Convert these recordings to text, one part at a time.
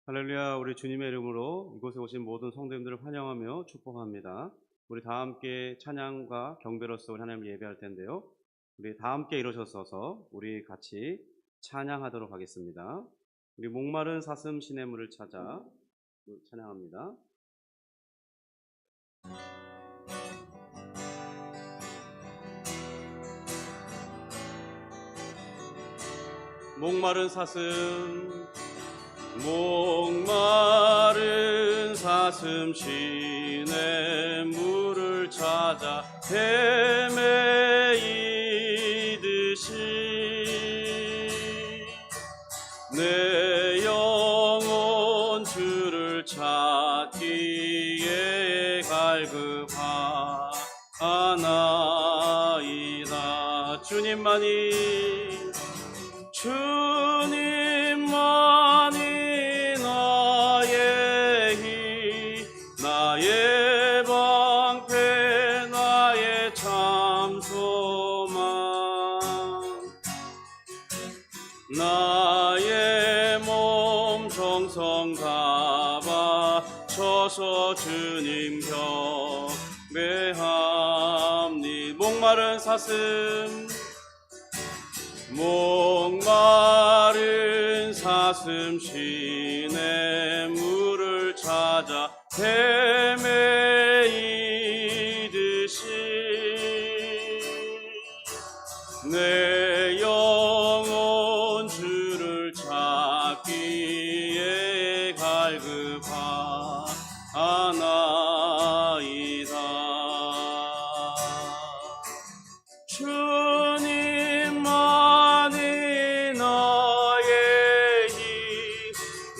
할렐루야. 우리 주님의 이름으로 이곳에 오신 모든 성도님들을 환영하며 축복합니다. 우리 다 함께 찬양과 경배로서 우리 하나님을 예배할 텐데요. 우리 다 함께 일어서서 우리 같이 찬양하도록 하겠습니다. 우리 목마른 사슴 시냇물을 찾아 찬양합니다. 목마른 사슴 시냇물을 찾아 헤매이듯이 내 영혼 주를 찾기에 갈급하나이다. 주님만이 나의 방패 나의 참 소망 나의 몸 정성 다 바쳐서 주님 경배합니. 목마른 사슴 시냇물을 찾아 헤매이듯이 내 영혼 주를 찾기에 갈급하나이다. 주님만이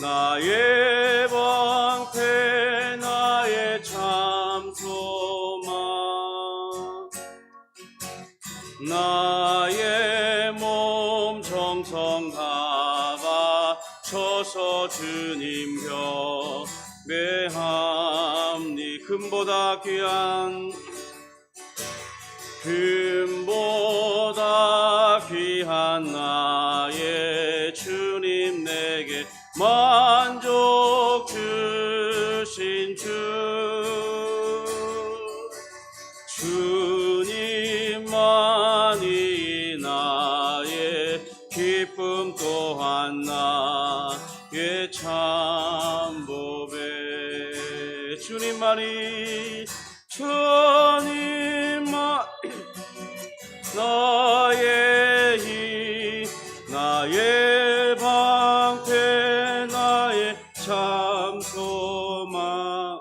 나의 방패 나의 참 소망 나의 몸 정성 다 바쳐서 주님 경배합니. 금보다 귀한 나의 주님 내게 만족 주신 주님만이 나의 기쁨 또한 나의 참보배. 주님만이 나의 방패 나의 참 소망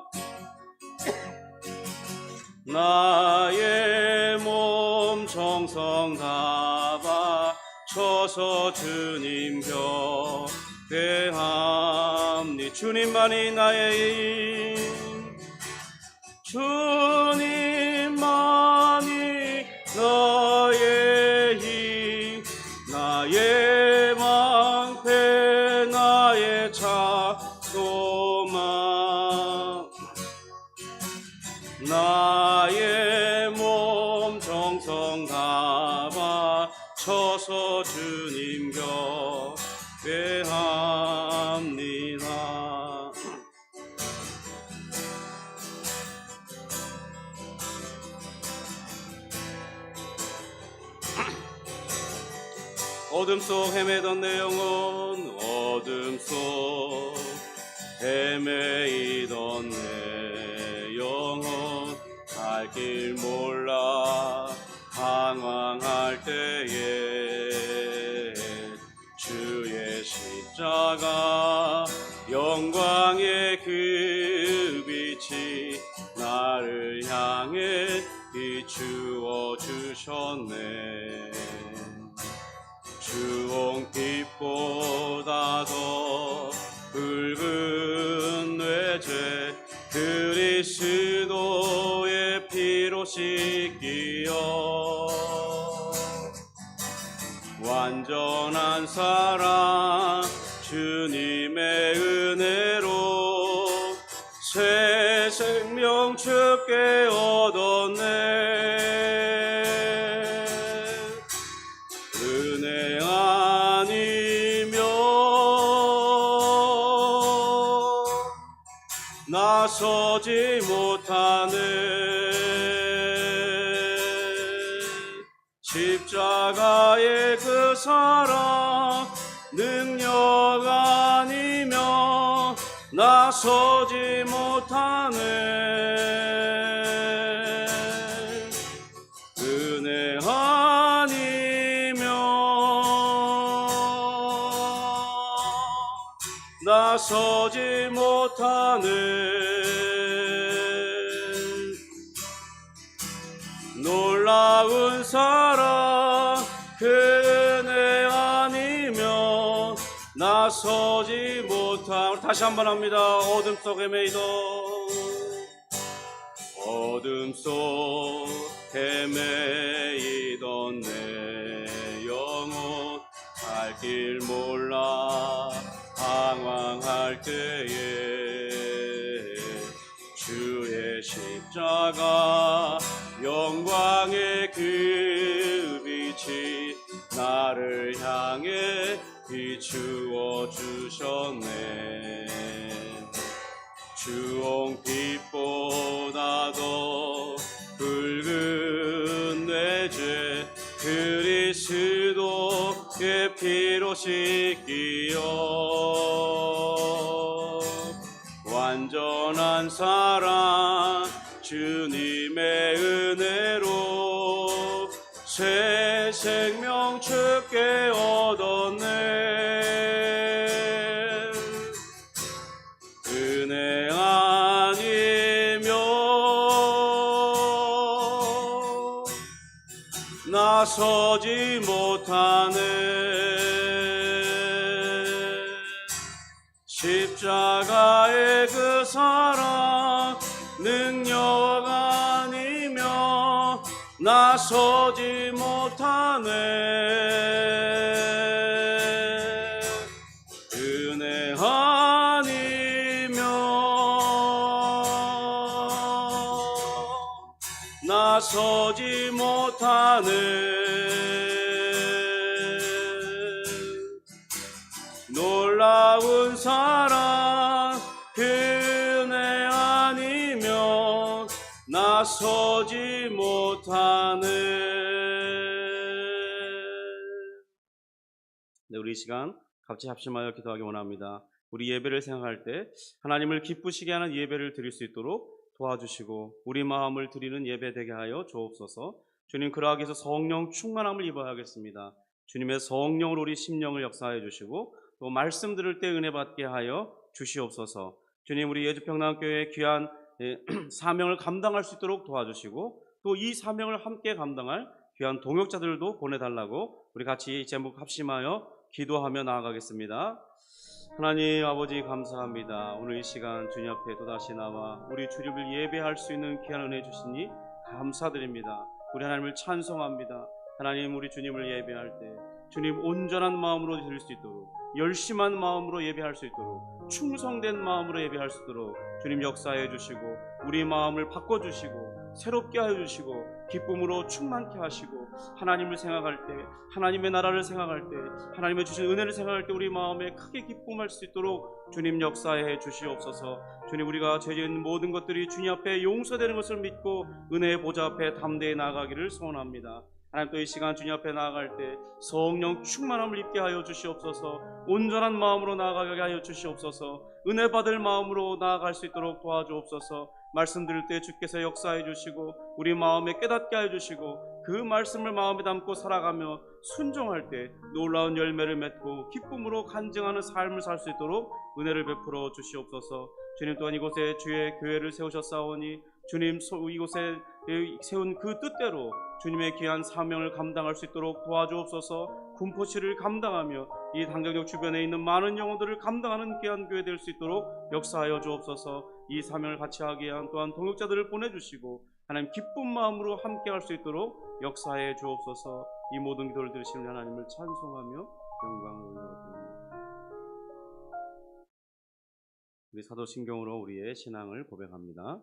나의 몸 정성 다 바쳐서 주님 경배합니. 주님만이 나의 방패 나의 참 소망 나의 몸 정성 다 바쳐서 주님 경배합니다. 어둠 속 헤매던 내 영혼 어둠 속 헤매이던 내 영혼 갈 길 몰라 방황할 때에 주의 십자가 영광의 그 빛이 나를 향해 비추어 주셨네. 주홍빛보다 더 붉은 내 죄 그리스도의 피로 씻기어 완전한 사랑 주님의 은혜로 새 생명 주께 얻었네. 은혜 아니면 나서지 못하는 십자가의 그 사랑 능력 아니면 나서지 못하는 은혜 아니면 나서지 못하는 놀라운 사랑 그 은혜 아니면 나서지 못한. 다시 한번 합니다. 어둠 속에 매이던 어둠 속에 매이던 내 영혼 갈 길 몰라 방황할 때에 주의 십자가 영광의 그 빛이 나를 향해 비추어 주셨네. 주홍빛보다도 붉은 내 죄 그리스도의 피로 씻기어 완전한 사랑 주님의 은혜로 새 생명 주께 얻었네. 은혜 아니면 나서지 못하는 십자가의 그 사랑 능력 아니면 나서지 못하네. 은혜 아니면 나서지 못하는 놀라운 사랑 그 은혜 아니면 나서지 못하는. 네, 우리 이 시간 같이 합심하여 기도하기 원합니다. 우리 예배를 생각할 때 하나님을 기쁘시게 하는 예배를 드릴 수 있도록 도와주시고 우리 마음을 드리는 예배 되게 하여 주옵소서. 주님, 그러하기 위해서 성령 충만함을 입어야 하겠습니다. 주님의 성령으로 우리 심령을 역사하여 주시고 또 말씀 들을 때 은혜 받게 하여 주시옵소서. 주님, 우리 예주평강교회의 귀한 사명을 감당할 수 있도록 도와주시고 또 이 사명을 함께 감당할 귀한 동역자들도 보내달라고 우리 같이 제목 합심하여 기도하며 나아가겠습니다. 하나님 아버지 감사합니다. 오늘 이 시간 주님 앞에 또다시 나와 우리 주님을 예배할 수 있는 귀한 은혜 주시니 감사드립니다. 우리 하나님을 찬송합니다. 하나님, 우리 주님을 예배할 때 주님 온전한 마음으로 드릴 수 있도록, 열심한 마음으로 예배할 수 있도록, 충성된 마음으로 예배할 수 있도록 주님 역사해 주시고 우리 마음을 바꿔주시고 새롭게 하여 주시고 기쁨으로 충만케 하시고 하나님을 생각할 때, 하나님의 나라를 생각할 때, 하나님의 주신 은혜를 생각할 때 우리 마음에 크게 기쁨할 수 있도록 주님 역사해 주시옵소서. 주님, 우리가 죄 지은 모든 것들이 주님 앞에 용서되는 것을 믿고 은혜의 보좌 앞에 담대히 나아가기를 소원합니다. 하나님, 또 이 시간 주님 앞에 나아갈 때 성령 충만함을 입게 하여 주시옵소서. 온전한 마음으로 나아가게 하여 주시옵소서. 은혜 받을 마음으로 나아갈 수 있도록 도와주옵소서. 말씀 들을 때 주께서 역사해 주시고 우리 마음에 깨닫게 하여 주시고 그 말씀을 마음에 담고 살아가며 순종할 때 놀라운 열매를 맺고 기쁨으로 간증하는 삶을 살 수 있도록 은혜를 베풀어 주시옵소서. 주님, 또한 이곳에 주의 교회를 세우셨사오니 주님 이곳에 세운 그 뜻대로 주님의 귀한 사명을 감당할 수 있도록 도와주옵소서. 군포시를 감당하며 이 당정역 주변에 있는 많은 영혼들을 감당하는 귀한 교회 될 수 있도록 역사하여 주옵소서. 이 사명을 같이 하기 위한 또한 동역자들을 보내주시고 하나님 기쁜 마음으로 함께 할 수 있도록 역사해 주옵소서. 이 모든 기도를 들으시는 하나님을 찬송하며 영광을 올려드립니다. 우리 사도신경으로 우리의 신앙을 고백합니다.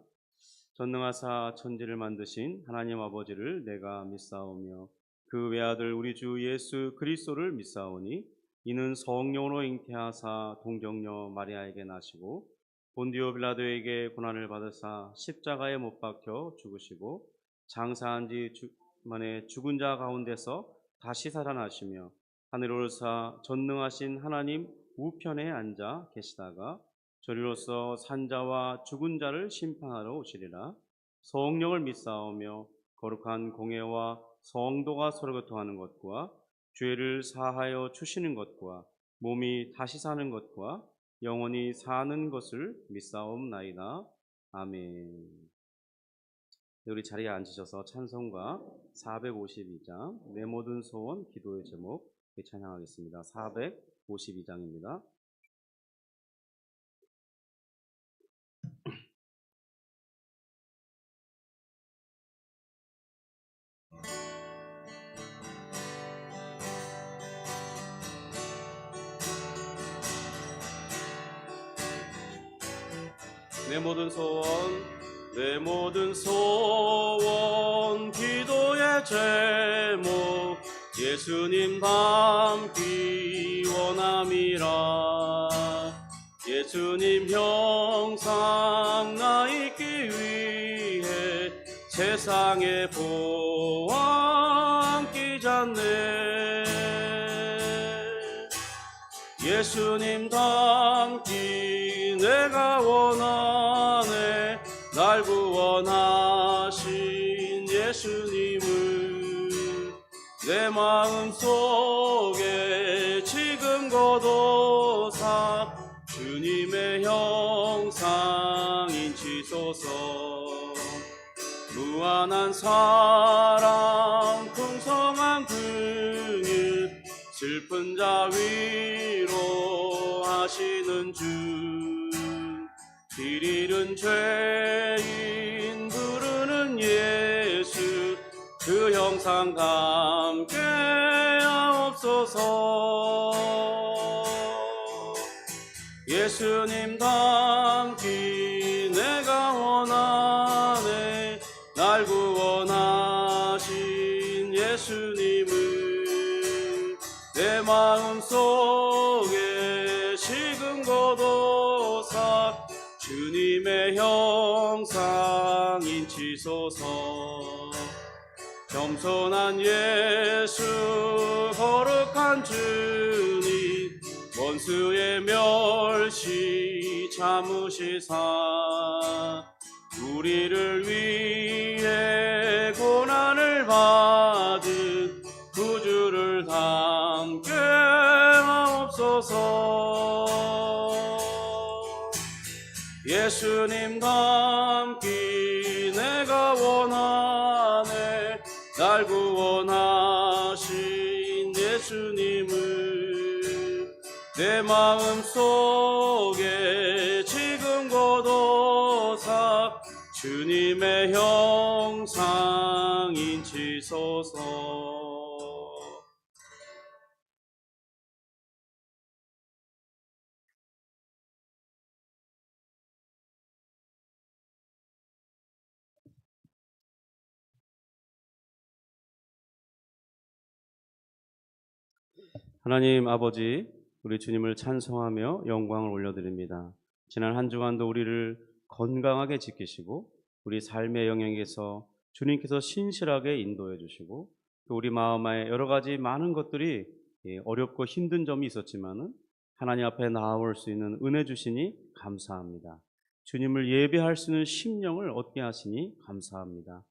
전능하사 천지를 만드신 하나님 아버지를 내가 믿사오며 그 외아들 우리 주 예수 그리스도를 믿사오니 이는 성령으로 잉태하사 동정녀 마리아에게 나시고 본디오 빌라도에게 고난을 받으사 십자가에 못 박혀 죽으시고 장사한 지 만에 죽은 자 가운데서 다시 살아나시며 하늘에 오르사 전능하신 하나님 우편에 앉아 계시다가 저리로서 산자와 죽은 자를 심판하러 오시리라. 성령을 믿사오며 거룩한 공예와 성도가 서로 교통하는 것과 죄를 사하여 주시는 것과 몸이 다시 사는 것과 영원히 사는 것을 믿사옵나이다. 아멘. 우리 자리에 앉으셔서 찬송가 452장 내 모든 소원 기도의 제목 찬양하겠습니다. 452장입니다. 내 모든 소원, 내 모든 소원 기도의 제목 예수님 닮기 원함이라. 예수님 형상 나 있기 위해 세상의 보안 끼잖네. 예수님 닮기 내가 원하네. 날 구원하신 예수님을 내 마음속에 지금 거둬사 주님의 형상 인치소서. 무한한 사랑 풍성한 긍휼 슬픈 자 위로하시는 주. 길 잃은 죄인 부르는 예수 그 형상 함께 하옵소서. 예수님 닮기 내가 원하네. 날 구원하신 예수님을 내 마음속에 지금 거둬사 주님의 형상 인치소서. 겸손한 예수 거룩한 주님 원수의 멸시 참으시사 우리를 위해 고난을 받은 구주를 함께 하옵소서. 예수님 닮기 내가 원하네. 날 구원하신 예수님을 내 마음속에 지금 거둬사 주님의 형상 인치소서. 하나님 아버지, 우리 주님을 찬송하며 영광을 올려드립니다. 지난 한 주간도 우리를 건강하게 지키시고 우리 삶의 영역에서 주님께서 신실하게 인도해 주시고 또 우리 마음에 여러 가지 많은 것들이 어렵고 힘든 점이 있었지만은 하나님 앞에 나아올 수 있는 은혜 주시니 감사합니다. 주님을 예배할 수 있는 심령을 얻게 하시니 감사합니다.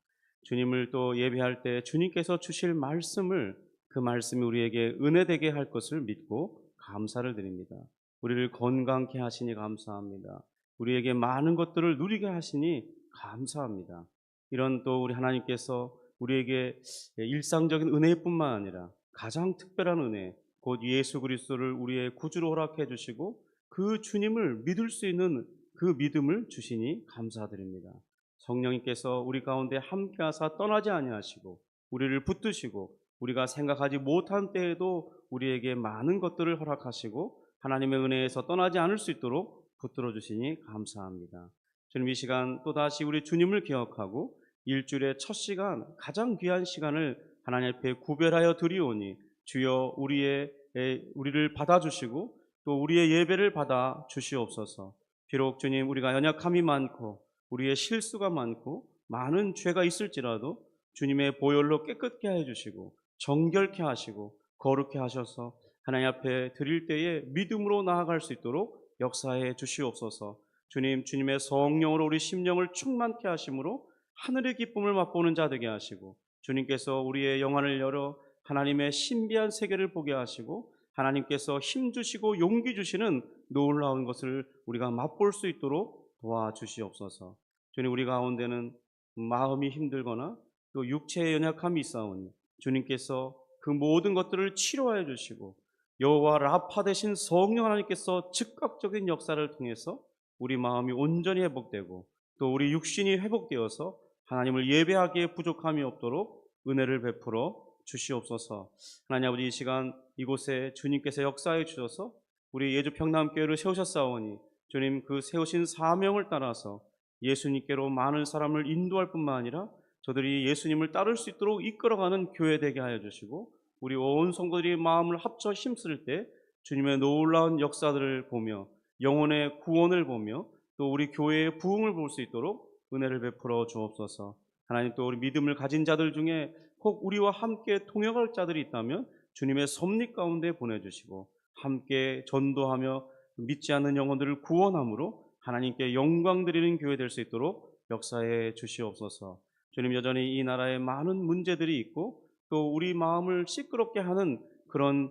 주님을 또 예배할 때 주님께서 주실 말씀을 그 말씀이 우리에게 은혜되게 할 것을 믿고 감사를 드립니다. 우리를 건강케 하시니 감사합니다. 우리에게 많은 것들을 누리게 하시니 감사합니다. 이런 또 우리 하나님께서 우리에게 일상적인 은혜뿐만 아니라 가장 특별한 은혜, 곧 예수 그리스도를 우리의 구주로 허락해 주시고 그 주님을 믿을 수 있는 그 믿음을 주시니 감사드립니다. 성령님께서 우리 가운데 함께하사 떠나지 아니하시고 우리를 붙드시고 우리가 생각하지 못한 때에도 우리에게 많은 것들을 허락하시고 하나님의 은혜에서 떠나지 않을 수 있도록 붙들어 주시니 감사합니다. 주님, 이 시간 또다시 우리 주님을 기억하고 일주일의 첫 시간, 가장 귀한 시간을 하나님 앞에 구별하여 드리오니 주여 우리를 받아주시고 또 우리의 예배를 받아 주시옵소서. 비록 주님 우리가 연약함이 많고 우리의 실수가 많고 많은 죄가 있을지라도 주님의 보혈로 깨끗게 해주시고 정결케 하시고 거룩케 하셔서 하나님 앞에 드릴 때에 믿음으로 나아갈 수 있도록 역사해 주시옵소서. 주님, 주님의 성령으로 우리 심령을 충만케 하심으로 하늘의 기쁨을 맛보는 자 되게 하시고, 주님께서 우리의 영안을 열어 하나님의 신비한 세계를 보게 하시고, 하나님께서 힘 주시고 용기 주시는 놀라운 것을 우리가 맛볼 수 있도록 도와주시옵소서. 주님, 우리 가운데는 마음이 힘들거나 또 육체의 연약함이 있사오니 주님께서 그 모든 것들을 치료하여 주시고, 여호와 라파 되신 성령 하나님께서 즉각적인 역사를 통해서 우리 마음이 온전히 회복되고 또 우리 육신이 회복되어서 하나님을 예배하기에 부족함이 없도록 은혜를 베풀어 주시옵소서. 하나님 아버지, 이 시간 이곳에 주님께서 역사해 주셔서 우리 예주 평남교회를 세우셨사오니 주님, 그 세우신 사명을 따라서 예수님께로 많은 사람을 인도할 뿐만 아니라 저들이 예수님을 따를 수 있도록 이끌어가는 교회 되게 하여 주시고, 우리 온 성도들이 마음을 합쳐 힘쓸 때 주님의 놀라운 역사들을 보며 영혼의 구원을 보며 또 우리 교회의 부흥을 볼 수 있도록 은혜를 베풀어 주옵소서. 하나님, 또 우리 믿음을 가진 자들 중에 혹 우리와 함께 동역할 자들이 있다면 주님의 섭리 가운데 보내주시고 함께 전도하며 믿지 않는 영혼들을 구원함으로 하나님께 영광 드리는 교회 될 수 있도록 역사해 주시옵소서. 주님, 여전히 이 나라에 많은 문제들이 있고 또 우리 마음을 시끄럽게 하는 그런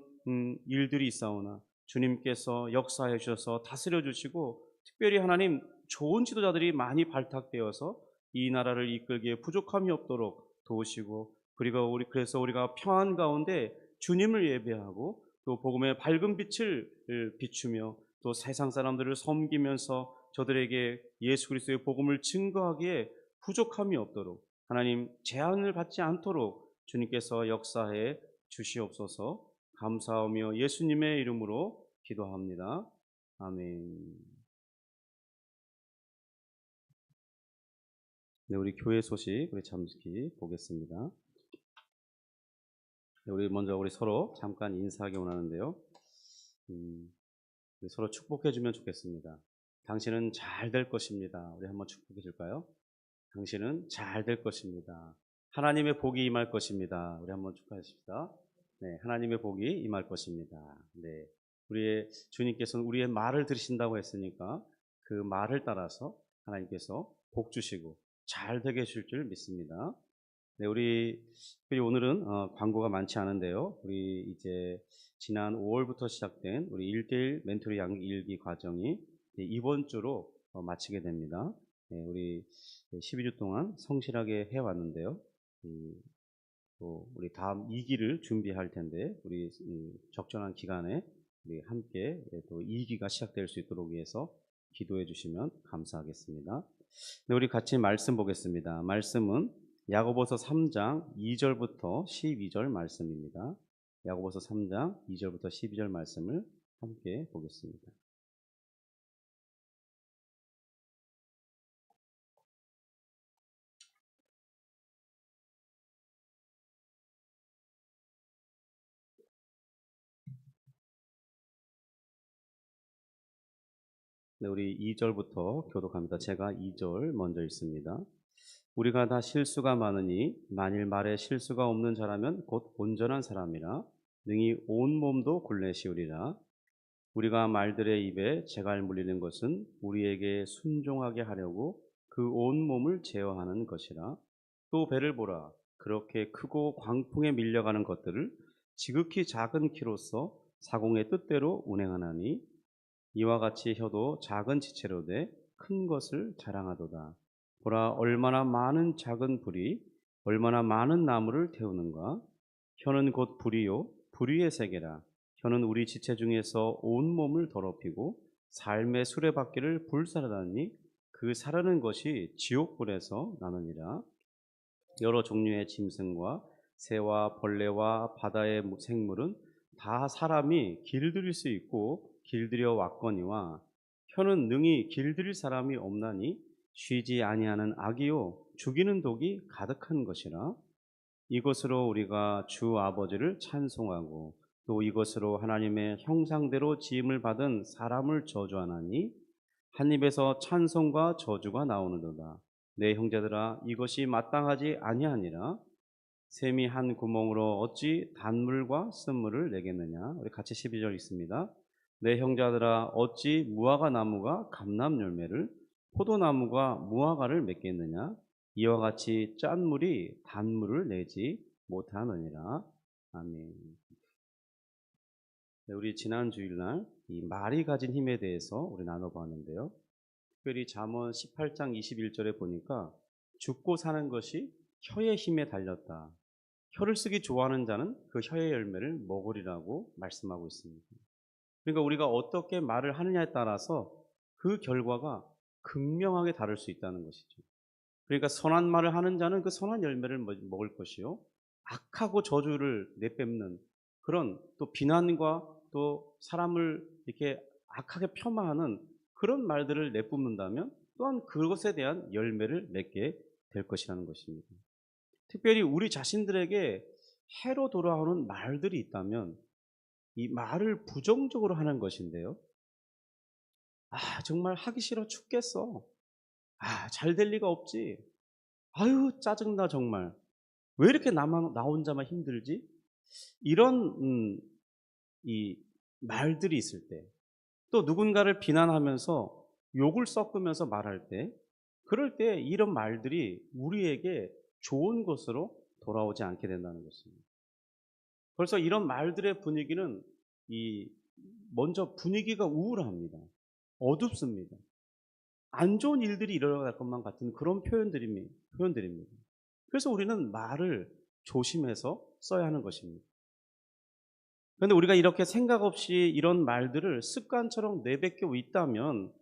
일들이 있사오나 주님께서 역사해 주셔서 다스려 주시고, 특별히 하나님 좋은 지도자들이 많이 발탁되어서 이 나라를 이끌기에 부족함이 없도록 도우시고, 그리고 그래서 우리가 평안 가운데 주님을 예배하고 또 복음의 밝은 빛을 비추며 또 세상 사람들을 섬기면서 저들에게 예수 그리스도의 복음을 증거하기에 부족함이 없도록 하나님 제한을 받지 않도록 주님께서 역사해 주시옵소서. 감사하며 예수님의 이름으로 기도합니다. 아멘. 네, 우리 교회 소식 우리 잠시 보겠습니다. 네, 우리 서로 잠깐 인사하기 원하는데요. 우리 서로 축복해 주면 좋겠습니다. 당신은 잘 될 것입니다. 우리 한번 축복해 줄까요? 당신은 잘 될 것입니다. 하나님의 복이 임할 것입니다. 우리 한번 축하하십시다. 네, 하나님의 복이 임할 것입니다. 네, 우리의 주님께서는 우리의 말을 들으신다고 했으니까 그 말을 따라서 하나님께서 복 주시고 잘 되게 해주실 줄 믿습니다. 네, 우리 오늘은 광고가 많지 않은데요. 우리 이제 지난 5월부터 시작된 우리 1:1 멘토리 양육 일기 과정이 이번 주로 마치게 됩니다. 네, 우리 12주 동안 성실하게 해왔는데요. 또 우리 다음 2기를 준비할 텐데 우리 적절한 기간에 우리 함께 또 2기가 시작될 수 있도록 위해서 기도해 주시면 감사하겠습니다. 네, 우리 같이 말씀 보겠습니다. 말씀은 야고보서 3장 2절부터 12절 말씀입니다. 야고보서 3장 2절부터 12절 말씀을 함께 보겠습니다. 네, 우리 2절부터 교독합니다. 제가 2절 먼저 읽습니다. 우리가 다 실수가 많으니 만일 말에 실수가 없는 자라면 곧 온전한 사람이라 능히 온 몸도 굴레시우리라. 우리가 말들의 입에 재갈 물리는 것은 우리에게 순종하게 하려고 그 온 몸을 제어하는 것이라. 또 배를 보라. 그렇게 크고 광풍에 밀려가는 것들을 지극히 작은 키로서 사공의 뜻대로 운행하나니 이와 같이 혀도 작은 지체로 돼 큰 것을 자랑하도다. 보라, 얼마나 많은 작은 불이 얼마나 많은 나무를 태우는가. 혀는 곧 불이요 불의의 세계라. 혀는 우리 지체 중에서 온 몸을 더럽히고 삶의 수레바퀴를 불사르다니 그 사르는 것이 지옥불에서 나느니라. 여러 종류의 짐승과 새와 벌레와 바다의 생물은 다 사람이 길들일 수 있고 길들여 왔거니와 혀는 능히 길들일 사람이 없나니 쉬지 아니하는 악이요 죽이는 독이 가득한 것이라. 이것으로 우리가 주 아버지를 찬송하고 또 이것으로 하나님의 형상대로 지음을 받은 사람을 저주하나니 한 입에서 찬송과 저주가 나오는도다. 내 형제들아 이것이 마땅하지 아니하니라. 샘이 한 구멍으로 어찌 단물과 쓴물을 내겠느냐. 우리 같이 12절 있습니다. 내 형제들아 어찌 무화과 나무가 감람 열매를 포도나무가 무화과를 맺겠느냐. 이와 같이 짠 물이 단물을 내지 못하느니라. 아멘. 네, 우리 지난 주일날 이 말이 가진 힘에 대해서 우리 나눠봤는데요. 특별히 잠언 18장 21절에 보니까 죽고 사는 것이 혀의 힘에 달렸다. 혀를 쓰기 좋아하는 자는 그 혀의 열매를 먹으리라고 말씀하고 있습니다. 그러니까 우리가 어떻게 말을 하느냐에 따라서 그 결과가 극명하게 다를 수 있다는 것이죠. 그러니까 선한 말을 하는 자는 그 선한 열매를 먹을 것이요. 악하고 저주를 내뿜는 그런 또 비난과 또 사람을 이렇게 악하게 폄하하는 그런 말들을 내뿜는다면 또한 그것에 대한 열매를 맺게 될 것이라는 것입니다. 특별히 우리 자신들에게 해로 돌아오는 말들이 있다면 이 말을 부정적으로 하는 것인데요. 정말 하기 싫어 죽겠어. 잘 될 리가 없지. 아유, 짜증나 정말. 왜 이렇게 나 혼자만 힘들지? 이런 이 말들이 있을 때, 또 누군가를 비난하면서 욕을 섞으면서 말할 때, 그럴 때 이런 말들이 우리에게 좋은 것으로 돌아오지 않게 된다는 것입니다. 벌써 이런 말들의 분위기는 먼저 분위기가 우울합니다. 어둡습니다. 안 좋은 일들이 일어날 것만 같은 그런 표현들입니다. 그래서 우리는 말을 조심해서 써야 하는 것입니다. 그런데 우리가 이렇게 생각 없이 이런 말들을 습관처럼 내뱉고 있다면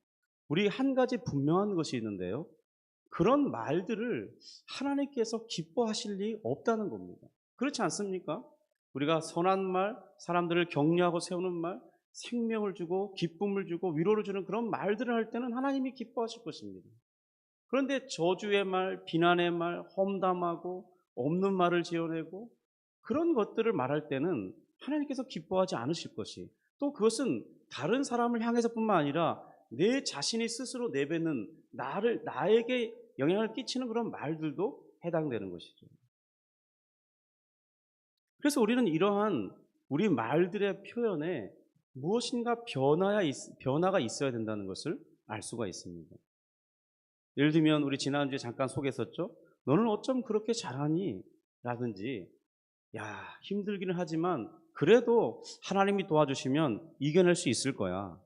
우리 한 가지 분명한 것이 있는데요. 그런 말들을 하나님께서 기뻐하실 리 없다는 겁니다. 그렇지 않습니까? 우리가 선한 말, 사람들을 격려하고 세우는 말, 생명을 주고 기쁨을 주고 위로를 주는 그런 말들을 할 때는 하나님이 기뻐하실 것입니다. 그런데 저주의 말, 비난의 말, 험담하고 없는 말을 지어내고 그런 것들을 말할 때는 하나님께서 기뻐하지 않으실 것이, 또 그것은 다른 사람을 향해서뿐만 아니라 내 자신이 스스로 내뱉는 나에게 영향을 끼치는 그런 말들도 해당되는 것이죠. 그래서 우리는 이러한 우리 말들의 표현에 무엇인가 변화가 있어야 된다는 것을 알 수가 있습니다. 예를 들면 우리 지난주에 잠깐 소개했었죠. 너는 어쩜 그렇게 잘하니? 라든지, 야, 힘들기는 하지만 그래도 하나님이 도와주시면 이겨낼 수 있을 거야.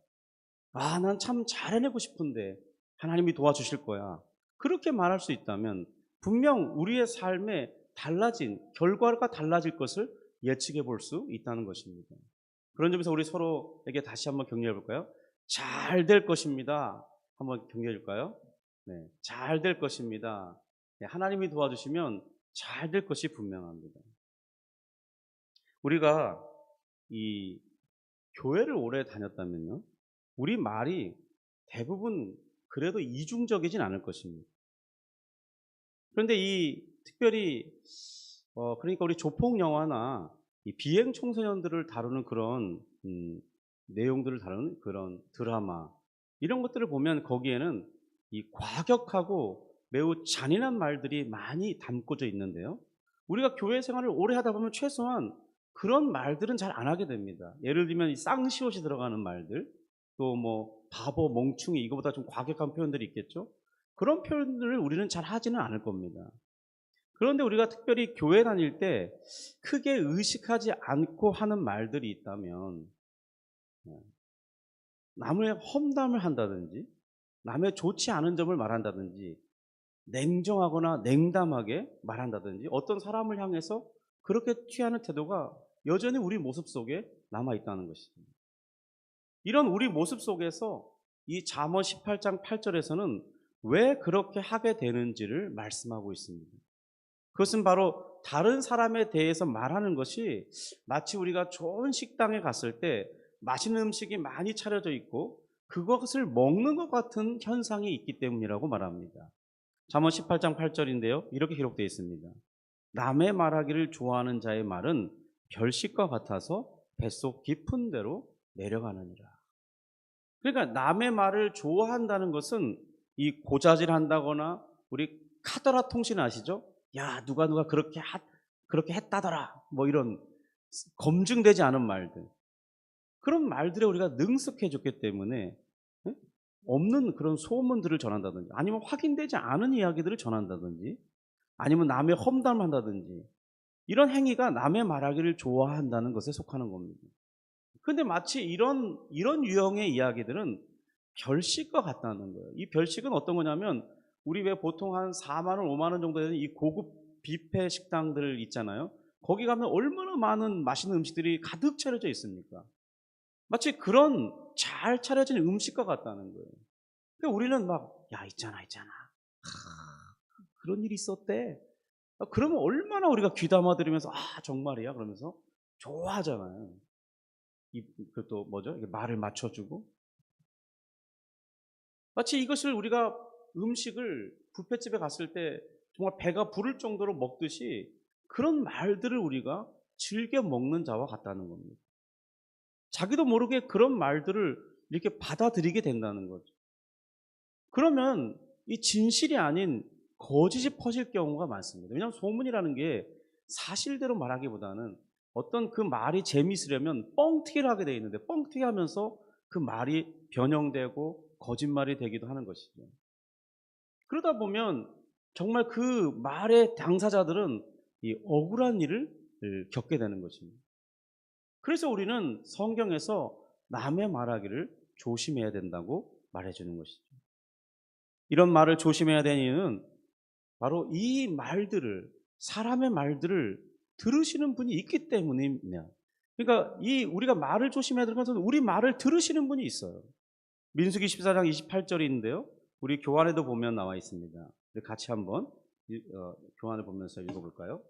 난 참 잘해내고 싶은데 하나님이 도와주실 거야. 그렇게 말할 수 있다면 분명 우리의 삶에 결과가 달라질 것을 예측해 볼 수 있다는 것입니다. 그런 점에서 우리 서로에게 다시 한번 격려해 볼까요? 잘 될 것입니다. 한번 격려해 줄까요? 네, 잘 될 것입니다. 네, 하나님이 도와주시면 잘 될 것이 분명합니다. 우리가 이 교회를 오래 다녔다면요, 우리 말이 대부분 그래도 이중적이진 않을 것입니다. 그런데 특별히 그러니까 우리 조폭 영화나 이 비행 청소년들을 다루는 그런 내용들을 다루는 그런 드라마, 이런 것들을 보면 거기에는 이 과격하고 매우 잔인한 말들이 많이 담겨져 있는데요. 우리가 교회 생활을 오래 하다 보면 최소한 그런 말들은 잘 안 하게 됩니다. 예를 들면 이 쌍시옷이 들어가는 말들, 또 뭐 바보, 멍충이, 이거보다 좀 과격한 표현들이 있겠죠. 그런 표현들을 우리는 잘 하지는 않을 겁니다. 그런데 우리가 특별히 교회 다닐 때 크게 의식하지 않고 하는 말들이 있다면, 남의 험담을 한다든지 남의 좋지 않은 점을 말한다든지 냉정하거나 냉담하게 말한다든지 어떤 사람을 향해서 그렇게 취하는 태도가 여전히 우리 모습 속에 남아있다는 것입니다. 이런 우리 모습 속에서 이 잠언 18장 8절에서는 왜 그렇게 하게 되는지를 말씀하고 있습니다. 그것은 바로 다른 사람에 대해서 말하는 것이 마치 우리가 좋은 식당에 갔을 때 맛있는 음식이 많이 차려져 있고 그것을 먹는 것 같은 현상이 있기 때문이라고 말합니다. 잠언 18장 8절인데요. 이렇게 기록되어 있습니다. 남의 말하기를 좋아하는 자의 말은 별식과 같아서 뱃속 깊은 데로 내려가느니라. 그러니까 남의 말을 좋아한다는 것은 이 고자질한다거나, 우리 카더라 통신 아시죠? 야, 누가 그렇게 했다더라. 뭐 이런 검증되지 않은 말들. 그런 말들에 우리가 능숙해졌기 때문에, 예? 없는 그런 소문들을 전한다든지, 아니면 확인되지 않은 이야기들을 전한다든지, 아니면 남의 험담한다든지, 이런 행위가 남의 말하기를 좋아한다는 것에 속하는 겁니다. 근데 마치 이런 유형의 이야기들은 별식과 같다는 거예요. 이 별식은 어떤 거냐면, 우리 왜 보통 한 4만 원, 5만 원 정도 되는 이 고급 뷔페 식당들 있잖아요. 거기 가면 얼마나 많은 맛있는 음식들이 가득 차려져 있습니까? 마치 그런 잘 차려진 음식과 같다는 거예요. 그러니까 우리는 막, 야, 있잖아. 그런 일이 있었대. 그러면 얼마나 우리가 귀담아 들으면서, 아, 정말이야? 그러면서 좋아하잖아요. 그것도 뭐죠? 이게 말을 맞춰주고. 마치 이것을 우리가 음식을 뷔페집에 갔을 때 정말 배가 부를 정도로 먹듯이, 그런 말들을 우리가 즐겨 먹는 자와 같다는 겁니다. 자기도 모르게 그런 말들을 이렇게 받아들이게 된다는 거죠. 그러면 이 진실이 아닌 거짓이 퍼질 경우가 많습니다. 왜냐하면 소문이라는 게 사실대로 말하기보다는 어떤 그 말이 재미있으려면 뻥튀기를 하게 되어 있는데, 뻥튀기 하면서 그 말이 변형되고 거짓말이 되기도 하는 것이죠. 그러다 보면 정말 그 말의 당사자들은 이 억울한 일을 겪게 되는 것입니다. 그래서 우리는 성경에서 남의 말하기를 조심해야 된다고 말해주는 것이죠. 이런 말을 조심해야 되는 이유는 바로 이 말들을, 사람의 말들을 들으시는 분이 있기 때문입니다. 그러니까 우리가 말을 조심해야 되는 것은 우리 말을 들으시는 분이 있어요. 민수기 14장 28절인데요. 우리 교환에도 보면 나와 있습니다. 우리 같이 한번 교환을 보면서 읽어볼까요?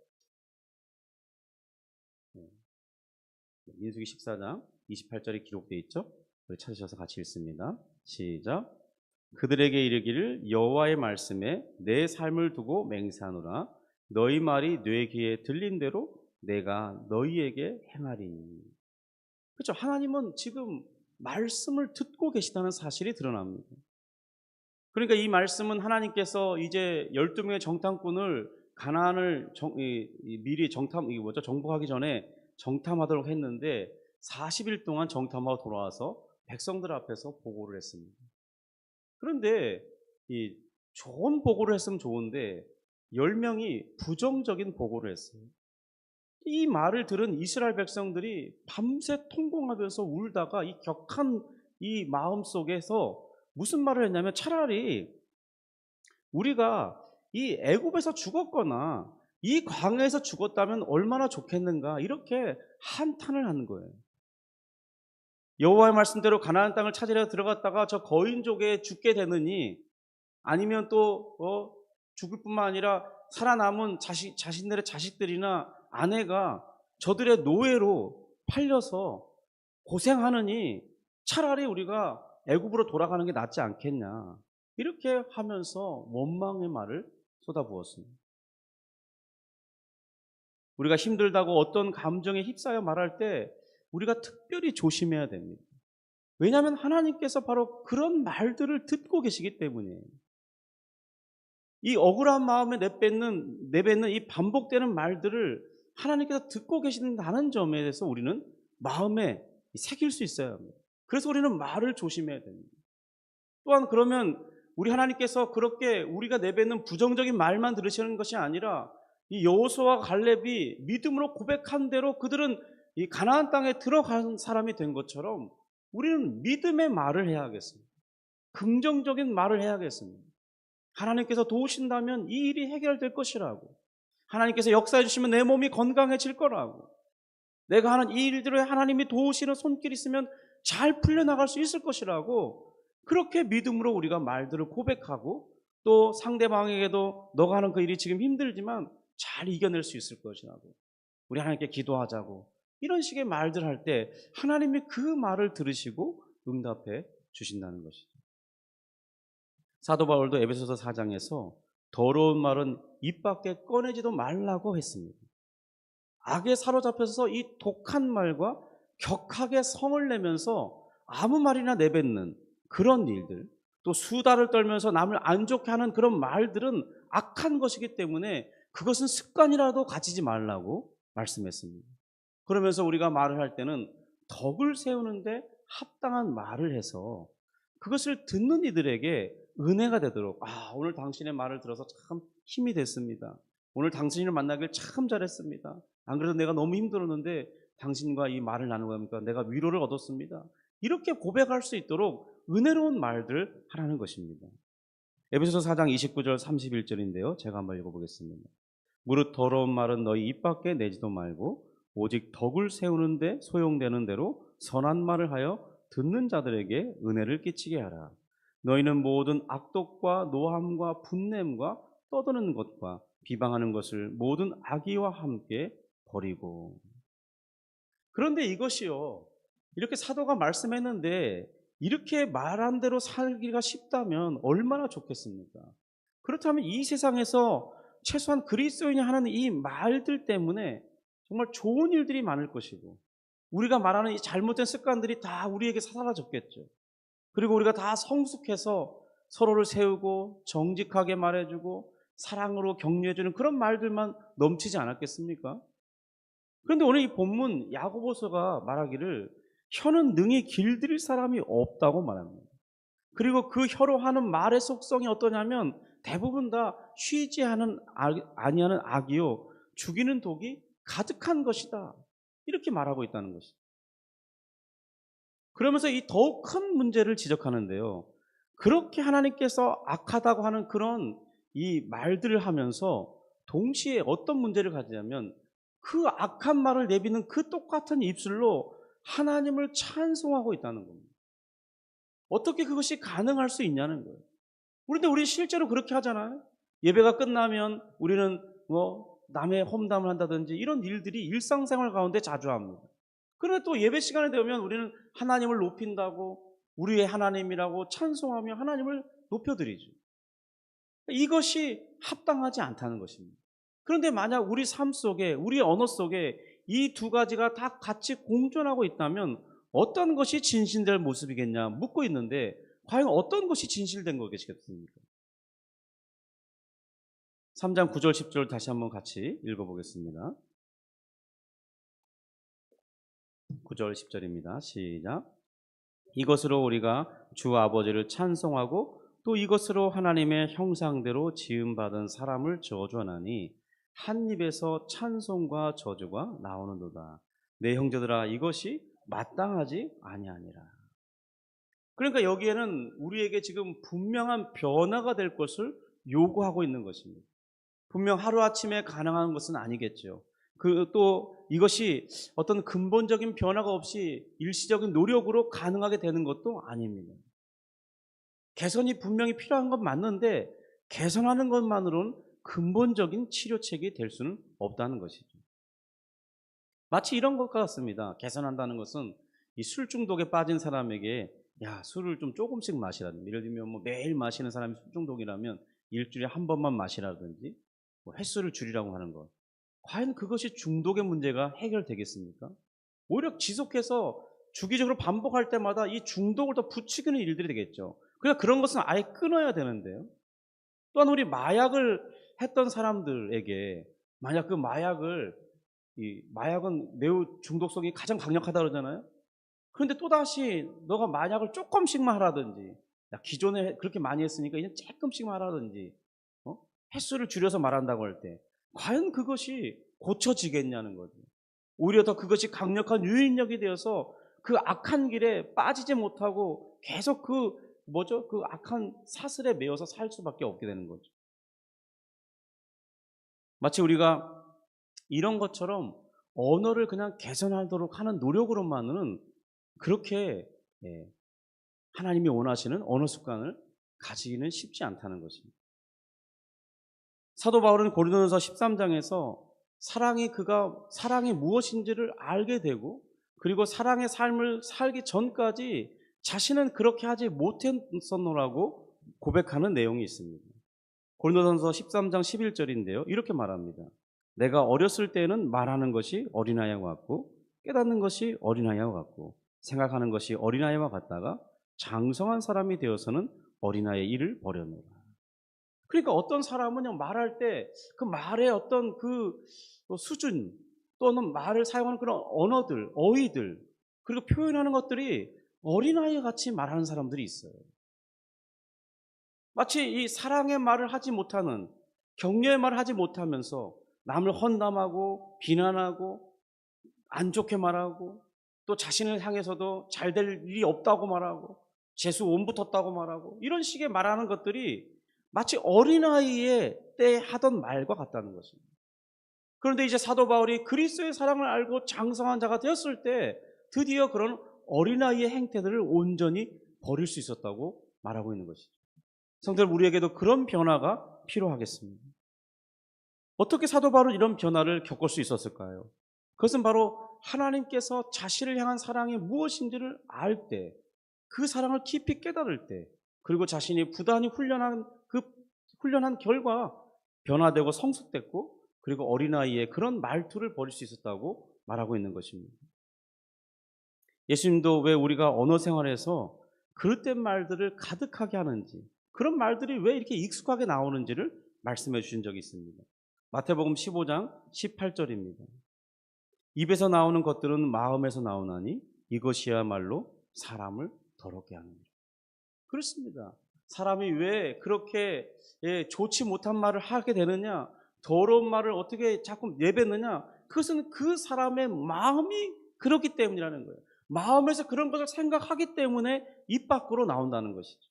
민수기 14장 28절이 기록되어 있죠? 우리 찾으셔서 같이 읽습니다. 시작. 그들에게 이르기를 여호와의 말씀에 내 삶을 두고 맹세하노라. 너희 말이 내 귀에 들린 대로 내가 너희에게 행하리니. 그렇죠. 하나님은 지금 말씀을 듣고 계시다는 사실이 드러납니다. 그러니까 이 말씀은 하나님께서 이제 12명의 정탐꾼을 가나안을 미리 정복하기 전에 정탐하도록 했는데 40일 동안 정탐하고 돌아와서 백성들 앞에서 보고를 했습니다. 그런데 이 좋은 보고를 했으면 좋은데 10명이 부정적인 보고를 했어요. 이 말을 들은 이스라엘 백성들이 밤새 통곡하면서 울다가 이 격한 이 마음 속에서 무슨 말을 했냐면, 차라리 우리가 이 애굽에서 죽었거나 이 광야에서 죽었다면 얼마나 좋겠는가, 이렇게 한탄을 하는 거예요. 여호와의 말씀대로 가나안 땅을 찾으려 들어갔다가 저 거인족에 죽게 되느니, 아니면 또 죽을 뿐만 아니라 살아남은 자신들의 자식들이나 아내가 저들의 노예로 팔려서 고생하느니 차라리 우리가 애굽으로 돌아가는 게 낫지 않겠냐, 이렇게 하면서 원망의 말을 쏟아부었습니다. 우리가 힘들다고 어떤 감정에 휩싸여 말할 때 우리가 특별히 조심해야 됩니다. 왜냐하면 하나님께서 바로 그런 말들을 듣고 계시기 때문이에요. 이 억울한 마음에 내뱉는 이 반복되는 말들을 하나님께서 듣고 계신다는 점에 대해서 우리는 마음에 새길 수 있어야 합니다. 그래서 우리는 말을 조심해야 됩니다. 또한 그러면 우리 하나님께서 그렇게 우리가 내뱉는 부정적인 말만 들으시는 것이 아니라, 이 여호수아와 갈렙이 믿음으로 고백한 대로 그들은 이 가나안 땅에 들어간 사람이 된 것처럼 우리는 믿음의 말을 해야겠습니다. 긍정적인 말을 해야겠습니다. 하나님께서 도우신다면 이 일이 해결될 것이라고, 하나님께서 역사해 주시면 내 몸이 건강해질 거라고, 내가 하는 이 일들에 하나님이 도우시는 손길이 있으면 잘 풀려나갈 수 있을 것이라고, 그렇게 믿음으로 우리가 말들을 고백하고, 또 상대방에게도 너가 하는 그 일이 지금 힘들지만 잘 이겨낼 수 있을 것이라고, 우리 하나님께 기도하자고, 이런 식의 말들 할 때 하나님이 그 말을 들으시고 응답해 주신다는 것이죠. 사도 바울도 에베소서 4장에서 더러운 말은 입 밖에 꺼내지도 말라고 했습니다. 악에 사로잡혀서 이 독한 말과 격하게 성을 내면서 아무 말이나 내뱉는 그런 일들, 또 수다를 떨면서 남을 안 좋게 하는 그런 말들은 악한 것이기 때문에 그것은 습관이라도 가지지 말라고 말씀했습니다. 그러면서 우리가 말을 할 때는 덕을 세우는데 합당한 말을 해서 그것을 듣는 이들에게 은혜가 되도록, 오늘 당신의 말을 들어서 참 힘이 됐습니다. 오늘 당신을 만나길 참 잘했습니다. 안 그래도 내가 너무 힘들었는데 당신과 이 말을 나누고 하니까 내가 위로를 얻었습니다. 이렇게 고백할 수 있도록 은혜로운 말들 하라는 것입니다. 에베소서 4장 29절 31절인데요. 제가 한번 읽어보겠습니다. 무릇 더러운 말은 너희 입 밖에 내지도 말고 오직 덕을 세우는데 소용되는 대로 선한 말을 하여 듣는 자들에게 은혜를 끼치게 하라. 너희는 모든 악독과 노함과 분냄과 떠드는 것과 비방하는 것을 모든 악의와 함께 버리고. 그런데 이것이요, 이렇게 사도가 말씀했는데 이렇게 말한 대로 살기가 쉽다면 얼마나 좋겠습니까? 그렇다면 이 세상에서 최소한 그리스도인이 하는 이 말들 때문에 정말 좋은 일들이 많을 것이고, 우리가 말하는 이 잘못된 습관들이 다 우리에게 사라졌겠죠. 그리고 우리가 다 성숙해서 서로를 세우고 정직하게 말해주고 사랑으로 격려해주는 그런 말들만 넘치지 않았겠습니까? 그런데 오늘 이 본문 야고보서가 말하기를 혀는 능히 길들일 사람이 없다고 말합니다. 그리고 그 혀로 하는 말의 속성이 어떠냐면 대부분 다 쉬지 아니하는 악이요 죽이는 독이 가득한 것이다, 이렇게 말하고 있다는 것이죠. 그러면서 이 더욱 큰 문제를 지적하는데요, 그렇게 하나님께서 악하다고 하는 그런 이 말들을 하면서 동시에 어떤 문제를 가지냐면 그 악한 말을 내비는 그 똑같은 입술로 하나님을 찬송하고 있다는 겁니다. 어떻게 그것이 가능할 수 있냐는 거예요. 그런데 우리 실제로 그렇게 하잖아요. 예배가 끝나면 우리는 남의 험담을 한다든지 이런 일들이 일상생활 가운데 자주 합니다. 그런데 또 예배 시간에 되면 우리는 하나님을 높인다고, 우리의 하나님이라고 찬송하며 하나님을 높여드리죠. 이것이 합당하지 않다는 것입니다. 그런데 만약 우리 삶 속에, 우리 언어 속에 이 두 가지가 다 같이 공존하고 있다면 어떤 것이 진실될 모습이겠냐 묻고 있는데, 과연 어떤 것이 진실된 거겠습니까? 3장 9절 10절 다시 한번 같이 읽어보겠습니다. 9절 10절입니다. 시작. 이것으로 우리가 주 아버지를 찬송하고 또 이것으로 하나님의 형상대로 지음받은 사람을 저주하나니 한 입에서 찬송과 저주가 나오는도다. 내 형제들아, 이것이 마땅하지 아니하니라. 그러니까 여기에는 우리에게 지금 분명한 변화가 될 것을 요구하고 있는 것입니다. 분명 하루아침에 가능한 것은 아니겠죠. 또 이것이 어떤 근본적인 변화가 없이 일시적인 노력으로 가능하게 되는 것도 아닙니다. 개선이 분명히 필요한 건 맞는데 개선하는 것만으로는 근본적인 치료책이 될 수는 없다는 것이죠. 마치 이런 것 같습니다. 개선한다는 것은 이 술 중독에 빠진 사람에게 술을 좀 조금씩 마시라든지, 예를 들면 매일 마시는 사람이 술 중독이라면 일주일에 한 번만 마시라든지 횟수를 줄이라고 하는 것, 과연 그것이 중독의 문제가 해결되겠습니까? 오히려 지속해서 주기적으로 반복할 때마다 이 중독을 더 부추기는 일들이 되겠죠. 그러니까 그런 것은 아예 끊어야 되는데요. 또한 우리 마약을 했던 사람들에게 만약 그 마약은 매우 중독성이 가장 강력하다 그러잖아요. 그런데 또다시 너가 마약을 조금씩만 하라든지, 기존에 그렇게 많이 했으니까 이제 조금씩만 하라든지 횟수를 줄여서 말한다고 할 때 과연 그것이 고쳐지겠냐는 거죠. 오히려 더 그것이 강력한 유인력이 되어서 그 악한 길에 빠지지 못하고 계속 그 악한 사슬에 매여서 살 수밖에 없게 되는 거죠. 마치 우리가 이런 것처럼 언어를 그냥 개선하도록 하는 노력으로만은 그렇게 하나님이 원하시는 언어 습관을 가지기는 쉽지 않다는 것입니다. 사도 바울은 고린도전서 13장에서 사랑이 무엇인지를 알게 되고, 그리고 사랑의 삶을 살기 전까지 자신은 그렇게 하지 못했었노라고 고백하는 내용이 있습니다. 고린도전서 13장 11절인데요. 이렇게 말합니다. 내가 어렸을 때는 말하는 것이 어린아이와 같고 깨닫는 것이 어린아이와 같고 생각하는 것이 어린아이와 같다가 장성한 사람이 되어서는 어린아이의 일을 버려놓으라. 그러니까 어떤 사람은요, 말할 때 그 말의 어떤 그 수준 또는 말을 사용하는 그런 언어들, 어휘들, 그리고 표현하는 것들이 어린아이 같이 말하는 사람들이 있어요. 마치 이 사랑의 말을 하지 못하는, 격려의 말을 하지 못하면서 남을 헌담하고 비난하고 안 좋게 말하고 또 자신을 향해서도 잘 될 일이 없다고 말하고 재수 온 붙었다고 말하고 이런 식의 말하는 것들이 마치 어린아이의 때 하던 말과 같다는 것입니다. 그런데 이제 사도 바울이 그리스도의 사랑을 알고 장성한 자가 되었을 때 드디어 그런 어린아이의 행태들을 온전히 버릴 수 있었다고 말하고 있는 것이죠. 성도들, 우리에게도 그런 변화가 필요하겠습니다. 어떻게 사도 바울은 이런 변화를 겪을 수 있었을까요? 그것은 바로 하나님께서 자신을 향한 사랑이 무엇인지를 알 때, 그 사랑을 깊이 깨달을 때, 그리고 자신이 부단히 훈련한 결과 변화되고 성숙됐고, 그리고 어린아이의 그런 말투를 버릴 수 있었다고 말하고 있는 것입니다. 예수님도 왜 우리가 언어 생활에서 그릇된 말들을 가득하게 하는지, 그런 말들이 왜 이렇게 익숙하게 나오는지를 말씀해 주신 적이 있습니다. 마태복음 15장 18절입니다. 입에서 나오는 것들은 마음에서 나오나니 이것이야말로 사람을 더럽게 하느니라. 그렇습니다. 사람이 왜 그렇게 좋지 못한 말을 하게 되느냐, 더러운 말을 어떻게 자꾸 내뱉느냐, 그것은 그 사람의 마음이 그렇기 때문이라는 거예요. 마음에서 그런 것을 생각하기 때문에 입 밖으로 나온다는 것이죠.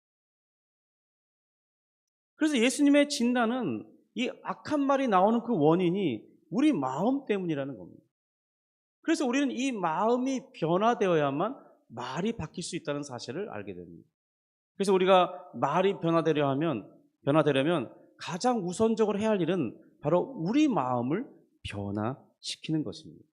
그래서 예수님의 진단은 이 악한 말이 나오는 그 원인이 우리 마음 때문이라는 겁니다. 그래서 우리는 이 마음이 변화되어야만 말이 바뀔 수 있다는 사실을 알게 됩니다. 그래서 우리가 말이 변화되려면 가장 우선적으로 해야 할 일은 바로 우리 마음을 변화시키는 것입니다.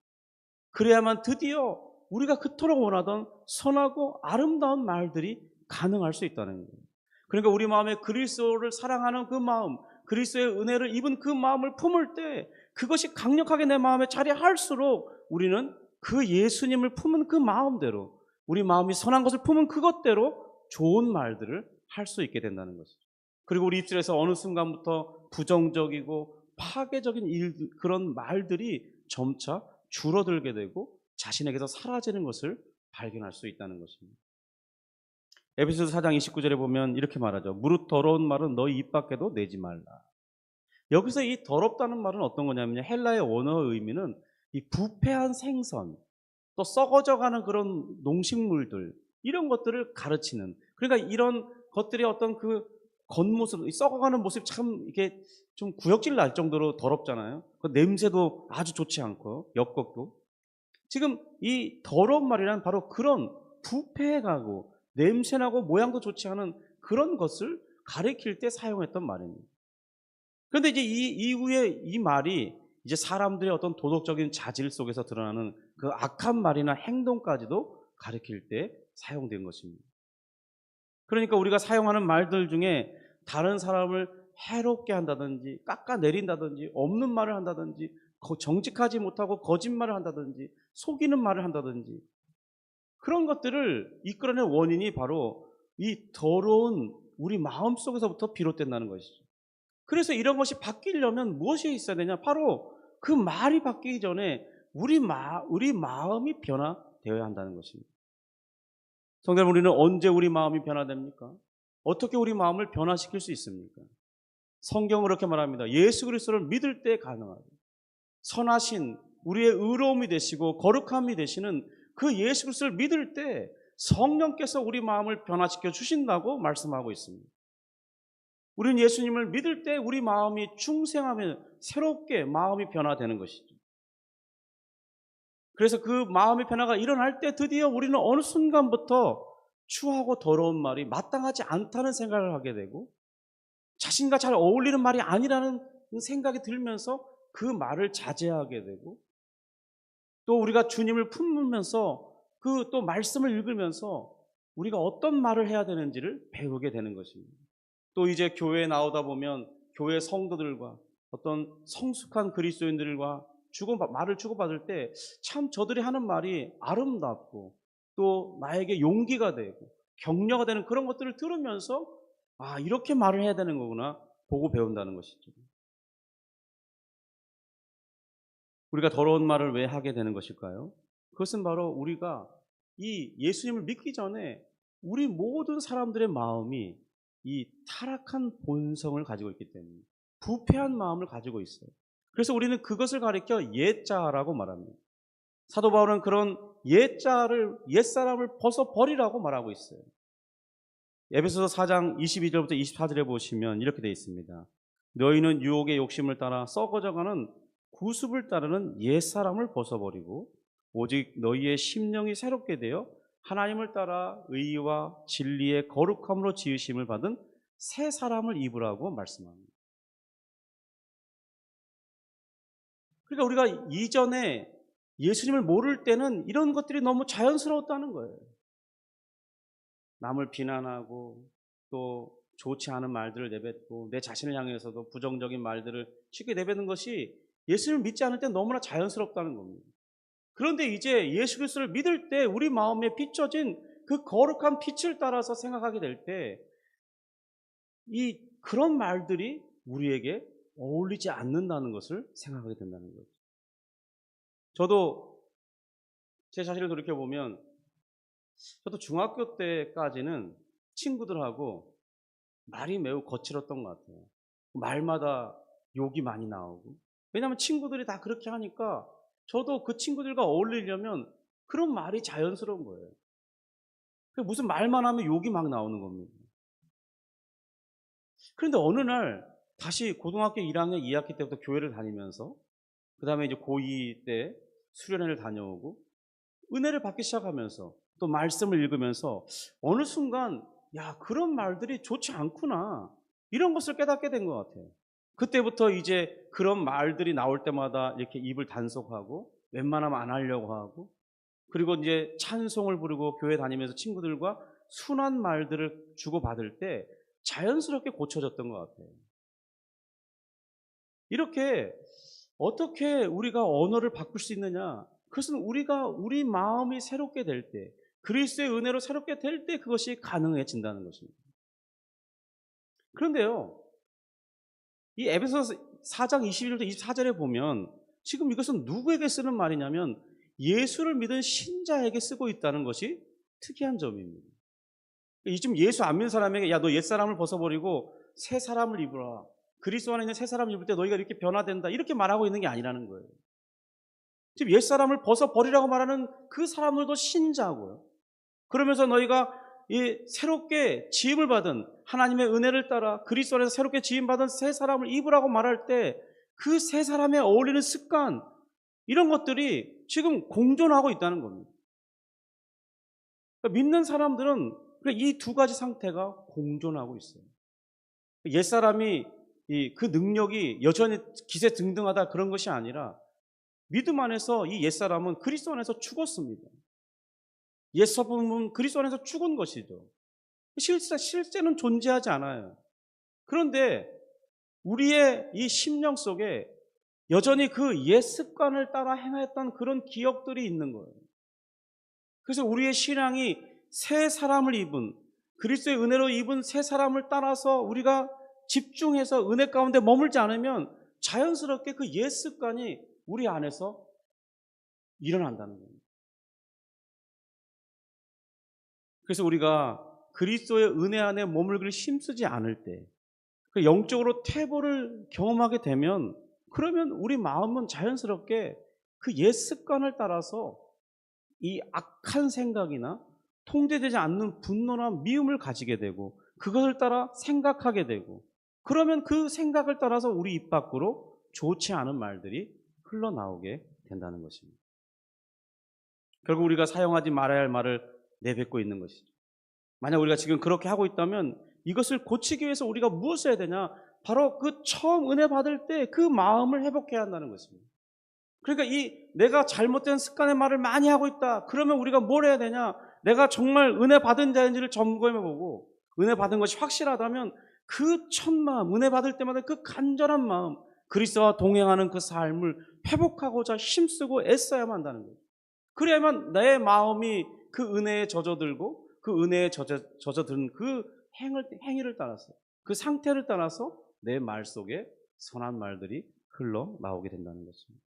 그래야만 드디어 우리가 그토록 원하던 선하고 아름다운 말들이 가능할 수 있다는 거예요. 그러니까 우리 마음에 그리스도를 사랑하는 그 마음, 그리스도의 은혜를 입은 그 마음을 품을 때 그것이 강력하게 내 마음에 자리할수록 우리는 그 예수님을 품은 그 마음대로, 우리 마음이 선한 것을 품은 그것대로 좋은 말들을 할 수 있게 된다는 것이죠. 그리고 우리 입술에서 어느 순간부터 부정적이고 파괴적인 그런 말들이 점차 줄어들게 되고 자신에게서 사라지는 것을 발견할 수 있다는 것입니다. 에베소서 4장 29절에 보면 이렇게 말하죠. 무릇 더러운 말은 너희 입 밖에도 내지 말라. 여기서 이 더럽다는 말은 어떤 거냐면요, 헬라의 원어의 의미는 이 부패한 생선, 또 썩어져가는 그런 농식물들, 이런 것들을 가르치는, 그러니까 이런 것들이 어떤 그 겉모습, 썩어가는 모습이 참 이게 좀 구역질 날 정도로 더럽잖아요. 그 냄새도 아주 좋지 않고 엽곡도. 지금 이 더러운 말이란 바로 그런 부패해가고 냄새나고 모양도 좋지 않은 그런 것을 가리킬 때 사용했던 말입니다. 그런데 이제 이 이후에 이 말이 이제 사람들의 어떤 도덕적인 자질 속에서 드러나는 그 악한 말이나 행동까지도 가리킬 때 사용된 것입니다. 그러니까 우리가 사용하는 말들 중에 다른 사람을 해롭게 한다든지 깎아내린다든지 없는 말을 한다든지 정직하지 못하고 거짓말을 한다든지 속이는 말을 한다든지 그런 것들을 이끌어낸 원인이 바로 이 더러운 우리 마음속에서부터 비롯된다는 것이죠. 그래서 이런 것이 바뀌려면 무엇이 있어야 되냐? 바로 그 말이 바뀌기 전에 우리 마음이 변화되어야 한다는 것입니다. 성도 여러분, 우리는 언제 우리 마음이 변화됩니까? 어떻게 우리 마음을 변화시킬 수 있습니까? 성경은 그렇게 말합니다. 예수 그리스도를 믿을 때 가능하다. 선하신 우리의 의로움이 되시고 거룩함이 되시는 그 예수 그리스도를 믿을 때 성령께서 우리 마음을 변화시켜 주신다고 말씀하고 있습니다. 우리는 예수님을 믿을 때 우리 마음이 중생하며 새롭게 마음이 변화되는 것이죠. 그래서 그 마음의 변화가 일어날 때 드디어 우리는 어느 순간부터 추하고 더러운 말이 마땅하지 않다는 생각을 하게 되고 자신과 잘 어울리는 말이 아니라는 생각이 들면서 그 말을 자제하게 되고 또 우리가 주님을 품으면서 그 또 말씀을 읽으면서 우리가 어떤 말을 해야 되는지를 배우게 되는 것입니다. 또 이제 교회에 나오다 보면 교회 성도들과 어떤 성숙한 그리스도인들과 말을 주고받을 때 참 저들이 하는 말이 아름답고 또 나에게 용기가 되고 격려가 되는 그런 것들을 들으면서 아, 이렇게 말을 해야 되는 거구나 보고 배운다는 것이죠. 우리가 더러운 말을 왜 하게 되는 것일까요? 그것은 바로 우리가 이 예수님을 믿기 전에 우리 모든 사람들의 마음이 이 타락한 본성을 가지고 있기 때문에 부패한 마음을 가지고 있어요. 그래서 우리는 그것을 가리켜 옛자라고 말합니다. 사도 바울은 그런 옛사람을 벗어버리라고 말하고 있어요. 에베소서 4장 22절부터 24절에 보시면 이렇게 되어 있습니다. 너희는 유혹의 욕심을 따라 썩어져가는 구습을 따르는 옛사람을 벗어버리고 오직 너희의 심령이 새롭게 되어 하나님을 따라 의와 진리의 거룩함으로 지으심을 받은 새 사람을 입으라고 말씀합니다. 그러니까 우리가 이전에 예수님을 모를 때는 이런 것들이 너무 자연스러웠다는 거예요. 남을 비난하고 또 좋지 않은 말들을 내뱉고 내 자신을 향해서도 부정적인 말들을 쉽게 내뱉는 것이 예수님을 믿지 않을 때 너무나 자연스럽다는 겁니다. 그런데 이제 예수 그리스도를 믿을 때 우리 마음에 비춰진 그 거룩한 빛을 따라서 생각하게 될 때 그런 말들이 우리에게 어울리지 않는다는 것을 생각하게 된다는 거죠. 저도 제 자신을 돌이켜보면 저도 중학교 때까지는 친구들하고 말이 매우 거칠었던 것 같아요. 말마다 욕이 많이 나오고. 왜냐하면 친구들이 다 그렇게 하니까 저도 그 친구들과 어울리려면 그런 말이 자연스러운 거예요. 무슨 말만 하면 욕이 막 나오는 겁니다. 그런데 어느 날 다시 고등학교 1학년 2학기 때부터 교회를 다니면서 그 다음에 이제 고2 때 수련회를 다녀오고 은혜를 받기 시작하면서 또 말씀을 읽으면서 어느 순간 야, 그런 말들이 좋지 않구나 이런 것을 깨닫게 된 것 같아요. 그때부터 이제 그런 말들이 나올 때마다 이렇게 입을 단속하고 웬만하면 안 하려고 하고 그리고 이제 찬송을 부르고 교회 다니면서 친구들과 순한 말들을 주고받을 때 자연스럽게 고쳐졌던 것 같아요. 이렇게 어떻게 우리가 언어를 바꿀 수 있느냐? 그것은 우리 마음이 새롭게 될 때, 그리스도의 은혜로 새롭게 될 때 그것이 가능해진다는 것입니다. 그런데요, 이 에베소서 4장 21절부터 24절에 보면 지금 이것은 누구에게 쓰는 말이냐면 예수를 믿은 신자에게 쓰고 있다는 것이 특이한 점입니다. 지금 예수 안 믿는 사람에게 야, 너 옛사람을 벗어버리고 새 사람을 입으라. 그리스도 안에 있는 새 사람을 입을 때 너희가 이렇게 변화된다. 이렇게 말하고 있는 게 아니라는 거예요. 지금 옛사람을 벗어버리라고 말하는 그 사람들도 신자고요. 그러면서 너희가 이 새롭게 지음을 받은 하나님의 은혜를 따라 그리스도 안에서 새롭게 지음받은 새 사람을 입으라고 말할 때 그 새 사람에 어울리는 습관 이런 것들이 지금 공존하고 있다는 겁니다. 그러니까 믿는 사람들은 이 두 가지 상태가 공존하고 있어요. 옛사람이 그 능력이 여전히 기세등등하다 그런 것이 아니라 믿음 안에서 이 옛사람은 그리스도 안에서 죽었습니다. 옛사람은 그리스도 안에서 죽은 것이죠. 실제는 존재하지 않아요. 그런데 우리의 이 심령 속에 여전히 그 옛 습관을 따라 행했던 그런 기억들이 있는 거예요. 그래서 우리의 신앙이 새 사람을 입은 그리스도의 은혜로 입은 새 사람을 따라서 우리가 집중해서 은혜 가운데 머물지 않으면 자연스럽게 그 옛 습관이 우리 안에서 일어난다는 겁니다. 그래서 우리가 그리스도의 은혜 안에 머물기를 힘쓰지 않을 때 영적으로 퇴보를 경험하게 되면 그러면 우리 마음은 자연스럽게 그 옛 습관을 따라서 이 악한 생각이나 통제되지 않는 분노나 미움을 가지게 되고 그것을 따라 생각하게 되고 그러면 그 생각을 따라서 우리 입 밖으로 좋지 않은 말들이 흘러나오게 된다는 것입니다. 결국 우리가 사용하지 말아야 할 말을 내뱉고 있는 것이죠. 만약 우리가 지금 그렇게 하고 있다면 이것을 고치기 위해서 우리가 무엇을 해야 되냐? 바로 그 처음 은혜 받을 때 그 마음을 회복해야 한다는 것입니다. 그러니까 내가 잘못된 습관의 말을 많이 하고 있다. 그러면 우리가 뭘 해야 되냐? 내가 정말 은혜 받은 자인지를 점검해보고 은혜 받은 것이 확실하다면 그 첫 마음, 은혜 받을 때마다 그 간절한 마음, 그리스도와 동행하는 그 삶을 회복하고자 힘쓰고 애써야만 한다는 거예요. 그래야만 내 마음이 그 은혜에 젖어들고 그 은혜에 젖어든 그 행위를 따라서, 그 상태를 따라서 내 말 속에 선한 말들이 흘러나오게 된다는 것입니다.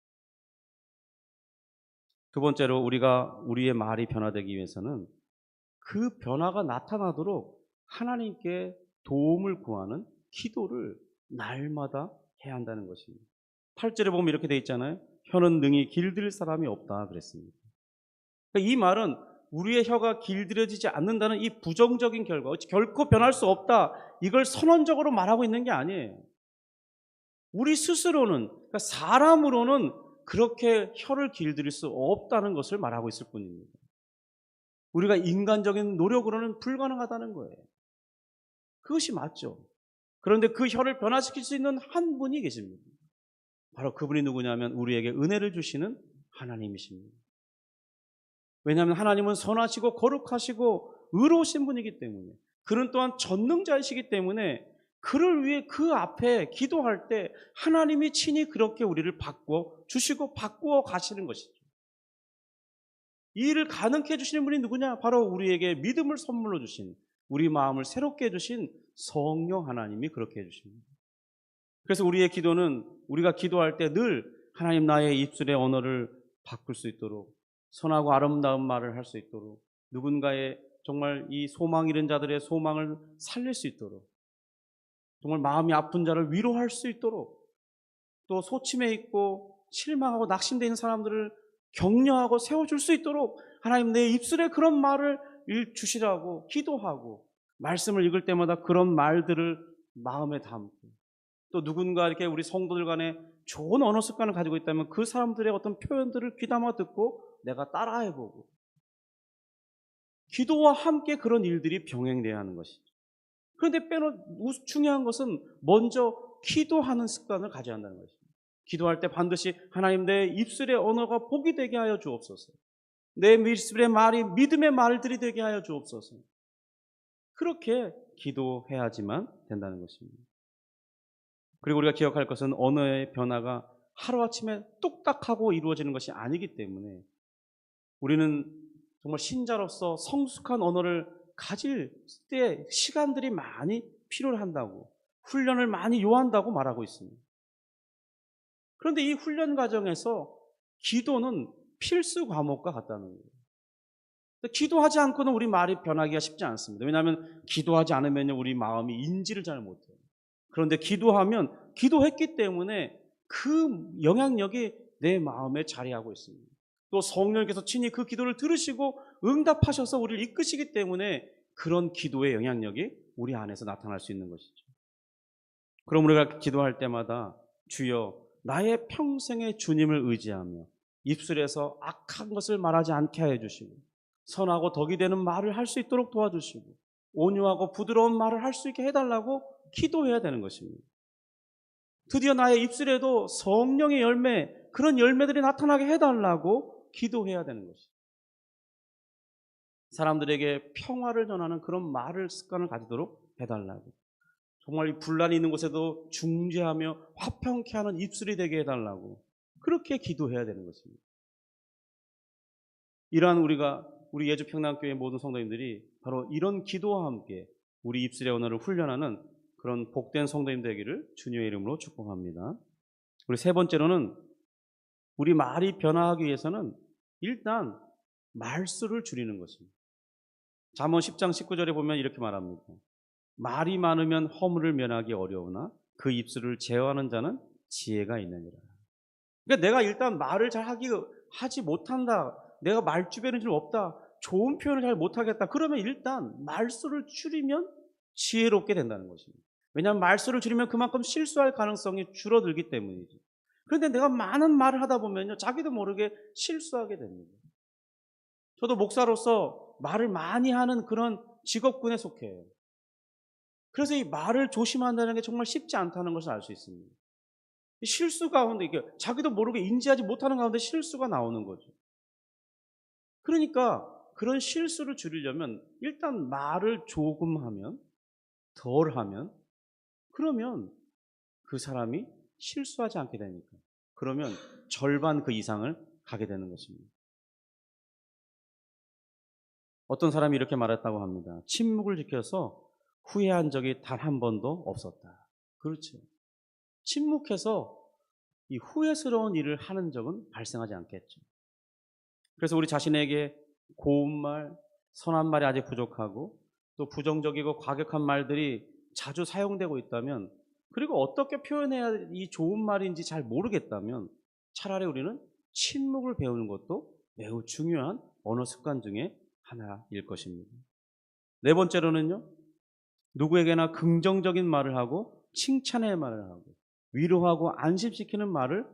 두 번째로 우리의 말이 변화되기 위해서는 그 변화가 나타나도록 하나님께 도움을 구하는 기도를 날마다 해야 한다는 것입니다. 8절에 보면 이렇게 돼 있잖아요. 혀는 능히 길들일 사람이 없다 그랬습니다. 그러니까 이 말은 우리의 혀가 길들여지지 않는다는 이 부정적인 결과, 결코 변할 수 없다, 이걸 선언적으로 말하고 있는 게 아니에요. 우리 스스로는, 그러니까 사람으로는 그렇게 혀를 길들일 수 없다는 것을 말하고 있을 뿐입니다. 우리가 인간적인 노력으로는 불가능하다는 거예요. 그것이 맞죠. 그런데 그 혀를 변화시킬 수 있는 한 분이 계십니다. 바로 그분이 누구냐면 우리에게 은혜를 주시는 하나님이십니다. 왜냐하면 하나님은 선하시고 거룩하시고 의로우신 분이기 때문에, 그는 또한 전능자이시기 때문에 그를 위해 그 앞에 기도할 때 하나님이 친히 그렇게 우리를 바꾸어 주시고 바꾸어 가시는 것이죠. 이 일을 가능케 해주시는 분이 누구냐? 바로 우리에게 믿음을 선물로 주신, 우리 마음을 새롭게 해주신 성령 하나님이 그렇게 해주십니다. 그래서 우리의 기도는, 우리가 기도할 때 늘 하나님, 나의 입술의 언어를 바꿀 수 있도록, 선하고 아름다운 말을 할 수 있도록, 누군가의 정말 이 소망 잃은 자들의 소망을 살릴 수 있도록, 정말 마음이 아픈 자를 위로할 수 있도록, 또 소침해 있고 실망하고 낙심되어 있는 사람들을 격려하고 세워줄 수 있도록 하나님, 내 입술에 그런 말을 주시라고 기도하고, 말씀을 읽을 때마다 그런 말들을 마음에 담고, 또 누군가 이렇게 우리 성도들 간에 좋은 언어 습관을 가지고 있다면 그 사람들의 어떤 표현들을 귀담아 듣고 내가 따라해보고, 기도와 함께 그런 일들이 병행돼야 하는 것이죠. 그런데 중요한 것은 먼저 기도하는 습관을 가져야 한다는 것입니다. 기도할 때 반드시 하나님, 내 입술의 언어가 복이 되게 하여 주옵소서, 내 입술의 말이 믿음의 말들이 되게 하여 주옵소서, 그렇게 기도해야지만 된다는 것입니다. 그리고 우리가 기억할 것은 언어의 변화가 하루아침에 뚝딱하고 이루어지는 것이 아니기 때문에 우리는 정말 신자로서 성숙한 언어를 가질 때 시간들이 많이 필요한다고, 훈련을 많이 요한다고 말하고 있습니다. 그런데 이 훈련 과정에서 기도는 필수 과목과 같다는 거예요. 기도하지 않고는 우리 말이 변하기가 쉽지 않습니다. 왜냐하면 기도하지 않으면 우리 마음이 인지를 잘 못해요. 그런데 기도하면, 기도했기 때문에 그 영향력이 내 마음에 자리하고 있습니다. 또 성령께서 친히 그 기도를 들으시고 응답하셔서 우리를 이끄시기 때문에 그런 기도의 영향력이 우리 안에서 나타날 수 있는 것이죠. 그럼 우리가 기도할 때마다 주여, 나의 평생의 주님을 의지하며 입술에서 악한 것을 말하지 않게 하여 주시고, 선하고 덕이 되는 말을 할 수 있도록 도와주시고, 온유하고 부드러운 말을 할 수 있게 해달라고 기도해야 되는 것입니다. 드디어 나의 입술에도 성령의 열매, 그런 열매들이 나타나게 해달라고 기도해야 되는 것입니다. 사람들에게 평화를 전하는 그런 말을, 습관을 가지도록 해달라고, 정말 이 분란이 있는 곳에도 중재하며 화평케 하는 입술이 되게 해달라고, 그렇게 기도해야 되는 것입니다. 이러한 우리 예주평강교회 모든 성도님들이 바로 이런 기도와 함께 우리 입술의 언어를 훈련하는 그런 복된 성도님 되기를 주님의 이름으로 축복합니다. 우리 세 번째로는, 우리 말이 변화하기 위해서는 일단 말수를 줄이는 것입니다. 잠언 10장 19절에 보면 이렇게 말합니다. 말이 많으면 허물을 면하기 어려우나 그 입술을 제어하는 자는 지혜가 있느니라. 그러니까 내가 일단 말을 잘 하지 못한다, 내가 말주변이 좀 없다, 좋은 표현을 잘 못하겠다, 그러면 일단 말수를 줄이면 지혜롭게 된다는 것입니다. 왜냐하면 말수를 줄이면 그만큼 실수할 가능성이 줄어들기 때문이죠. 그런데 내가 많은 말을 하다 보면요, 자기도 모르게 실수하게 됩니다. 저도 목사로서 말을 많이 하는 그런 직업군에 속해요. 그래서 이 말을 조심한다는 게 정말 쉽지 않다는 것을 알 수 있습니다. 실수 가운데, 이게 자기도 모르게 인지하지 못하는 가운데 실수가 나오는 거죠. 그러니까 그런 실수를 줄이려면 일단 말을 조금 하면, 덜 하면, 그러면 그 사람이 실수하지 않게 되니까, 그러면 절반 그 이상을 가게 되는 것입니다. 어떤 사람이 이렇게 말했다고 합니다. 침묵을 지켜서 후회한 적이 단 한 번도 없었다. 그렇죠. 침묵해서 이 후회스러운 일을 하는 적은 발생하지 않겠죠. 그래서 우리 자신에게 고운 말, 선한 말이 아직 부족하고 또 부정적이고 과격한 말들이 자주 사용되고 있다면, 그리고 어떻게 표현해야 이 좋은 말인지 잘 모르겠다면 차라리 우리는 침묵을 배우는 것도 매우 중요한 언어 습관 중에 하나일 것입니다. 네 번째로는요, 누구에게나 긍정적인 말을 하고 칭찬의 말을 하고 위로하고 안심시키는 말을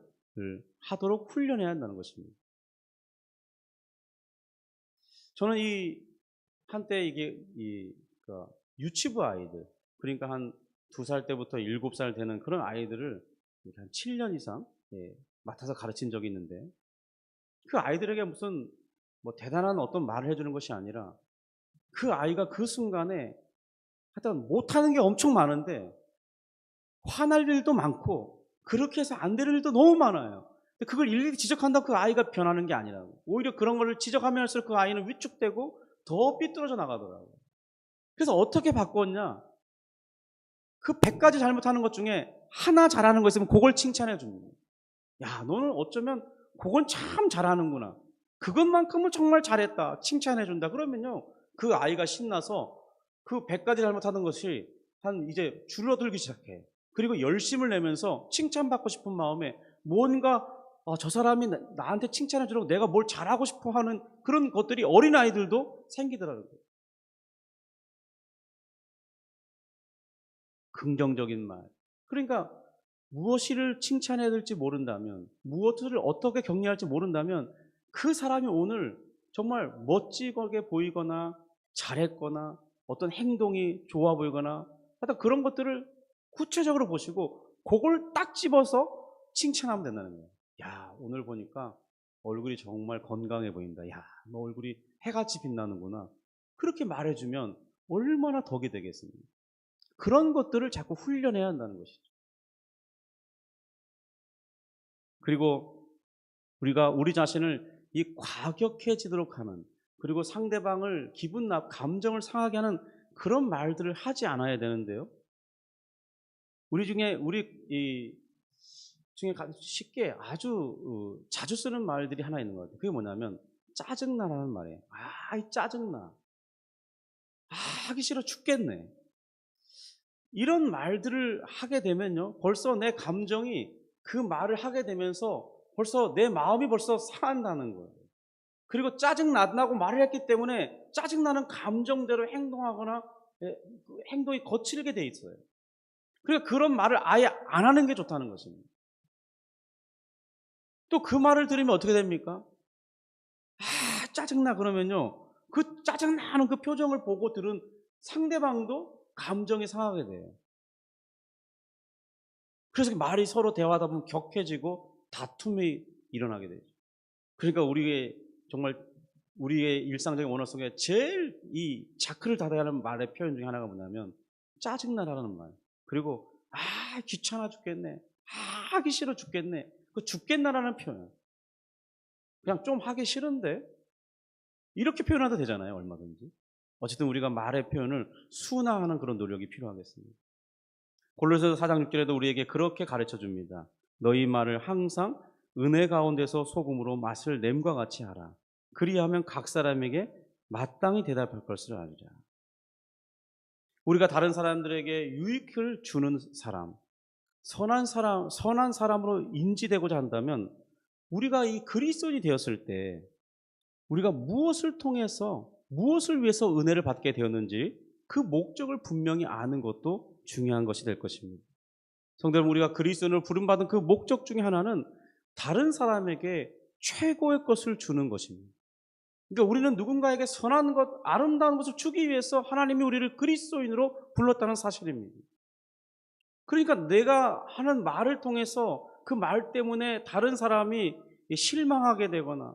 하도록 훈련해야 한다는 것입니다. 저는 이 한때 이게 유치부 아이들, 그러니까 한 2살 때부터 7살 되는 그런 아이들을 이렇게 한 7년 이상 맡아서 가르친 적이 있는데, 그 아이들에게 무슨 뭐 대단한 어떤 말을 해주는 것이 아니라 그 아이가 그 순간에 하여튼 못하는 게 엄청 많은데 화날 일도 많고 그렇게 해서 안 되는 일도 너무 많아요. 근데 그걸 일일이 지적한다고 그 아이가 변하는 게 아니라고. 오히려 그런 걸 지적하면 할수록 그 아이는 위축되고 더 삐뚤어져 나가더라고요. 그래서 어떻게 바꿨냐? 그 100가지 잘못하는 것 중에 하나 잘하는 거 있으면 그걸 칭찬해 줍니다. 야, 너는 어쩌면 그건 참 잘하는구나. 그것만큼은 정말 잘했다. 칭찬해 준다. 그러면요, 그 아이가 신나서 그 100가지 잘못하는 것이 한 이제 줄어들기 시작해. 그리고 열심을 내면서 칭찬받고 싶은 마음에 뭔가 저 사람이 나한테 칭찬해 주려고 내가 뭘 잘하고 싶어 하는 그런 것들이 어린아이들도 생기더라고요. 긍정적인 말. 그러니까 무엇을 칭찬해야 될지 모른다면, 무엇을 어떻게 격려할지 모른다면 그 사람이 오늘 정말 멋지게 보이거나 잘했거나 어떤 행동이 좋아 보이거나 하여튼 그런 것들을 구체적으로 보시고 그걸 딱 집어서 칭찬하면 된다는 거예요. 야, 오늘 보니까 얼굴이 정말 건강해 보인다. 야, 너 얼굴이 해같이 빛나는구나. 그렇게 말해주면 얼마나 덕이 되겠습니까? 그런 것들을 자꾸 훈련해야 한다는 것이죠. 그리고 우리가 우리 자신을 이 과격해지도록 하는, 그리고 상대방을 감정을 상하게 하는 그런 말들을 하지 않아야 되는데요. 우리 중에 쉽게 아주 자주 쓰는 말들이 하나 있는 것 같아요. 그게 뭐냐면 짜증나라는 말이에요. 이 짜증나. 하기 싫어 죽겠네. 이런 말들을 하게 되면요, 벌써 내 감정이 그 말을 하게 되면서 벌써 내 마음이 벌써 상한다는 거예요. 그리고 짜증나고 말을 했기 때문에 짜증나는 감정대로 행동하거나 그 행동이 거칠게 돼 있어요. 그러니까 그런 말을 아예 안 하는 게 좋다는 것입니다. 또 그 말을 들으면 어떻게 됩니까? 짜증나 그러면요, 그 짜증나는 그 표정을 보고 들은 상대방도 감정이 상하게 돼요. 그래서 말이 서로 대화하다 보면 격해지고 다툼이 일어나게 되죠. 그러니까 정말 우리의 일상적인 언어 속에 제일 이 자크를 닫아야 하는 말의 표현 중에 하나가 뭐냐면 짜증나라는 말. 그리고 귀찮아 죽겠네. 하기 싫어 죽겠네. 그 죽겠나라는 표현. 그냥 좀 하기 싫은데 이렇게 표현해도 되잖아요, 얼마든지. 어쨌든 우리가 말의 표현을 순화하는 그런 노력이 필요하겠습니다. 골로새서 4장 6절에도 우리에게 그렇게 가르쳐 줍니다. 너희 말을 항상 은혜 가운데서 소금으로 맛을 냄과 같이 하라. 그리하면 각 사람에게 마땅히 대답할 것을 알리라. 우리가 다른 사람들에게 유익을 주는 사람, 선한 사람으로 인지되고자 한다면 우리가 이 그리스도인이 되었을 때 우리가 무엇을 통해서 무엇을 위해서 은혜를 받게 되었는지 그 목적을 분명히 아는 것도 중요한 것이 될 것입니다. 성도 여러분, 우리가 그리스도인으로 부름받은 그 목적 중에 하나는 다른 사람에게 최고의 것을 주는 것입니다. 그러니까 우리는 누군가에게 선한 것, 아름다운 것을 주기 위해서 하나님이 우리를 그리스도인으로 불렀다는 사실입니다. 그러니까 내가 하는 말을 통해서 그 말 때문에 다른 사람이 실망하게 되거나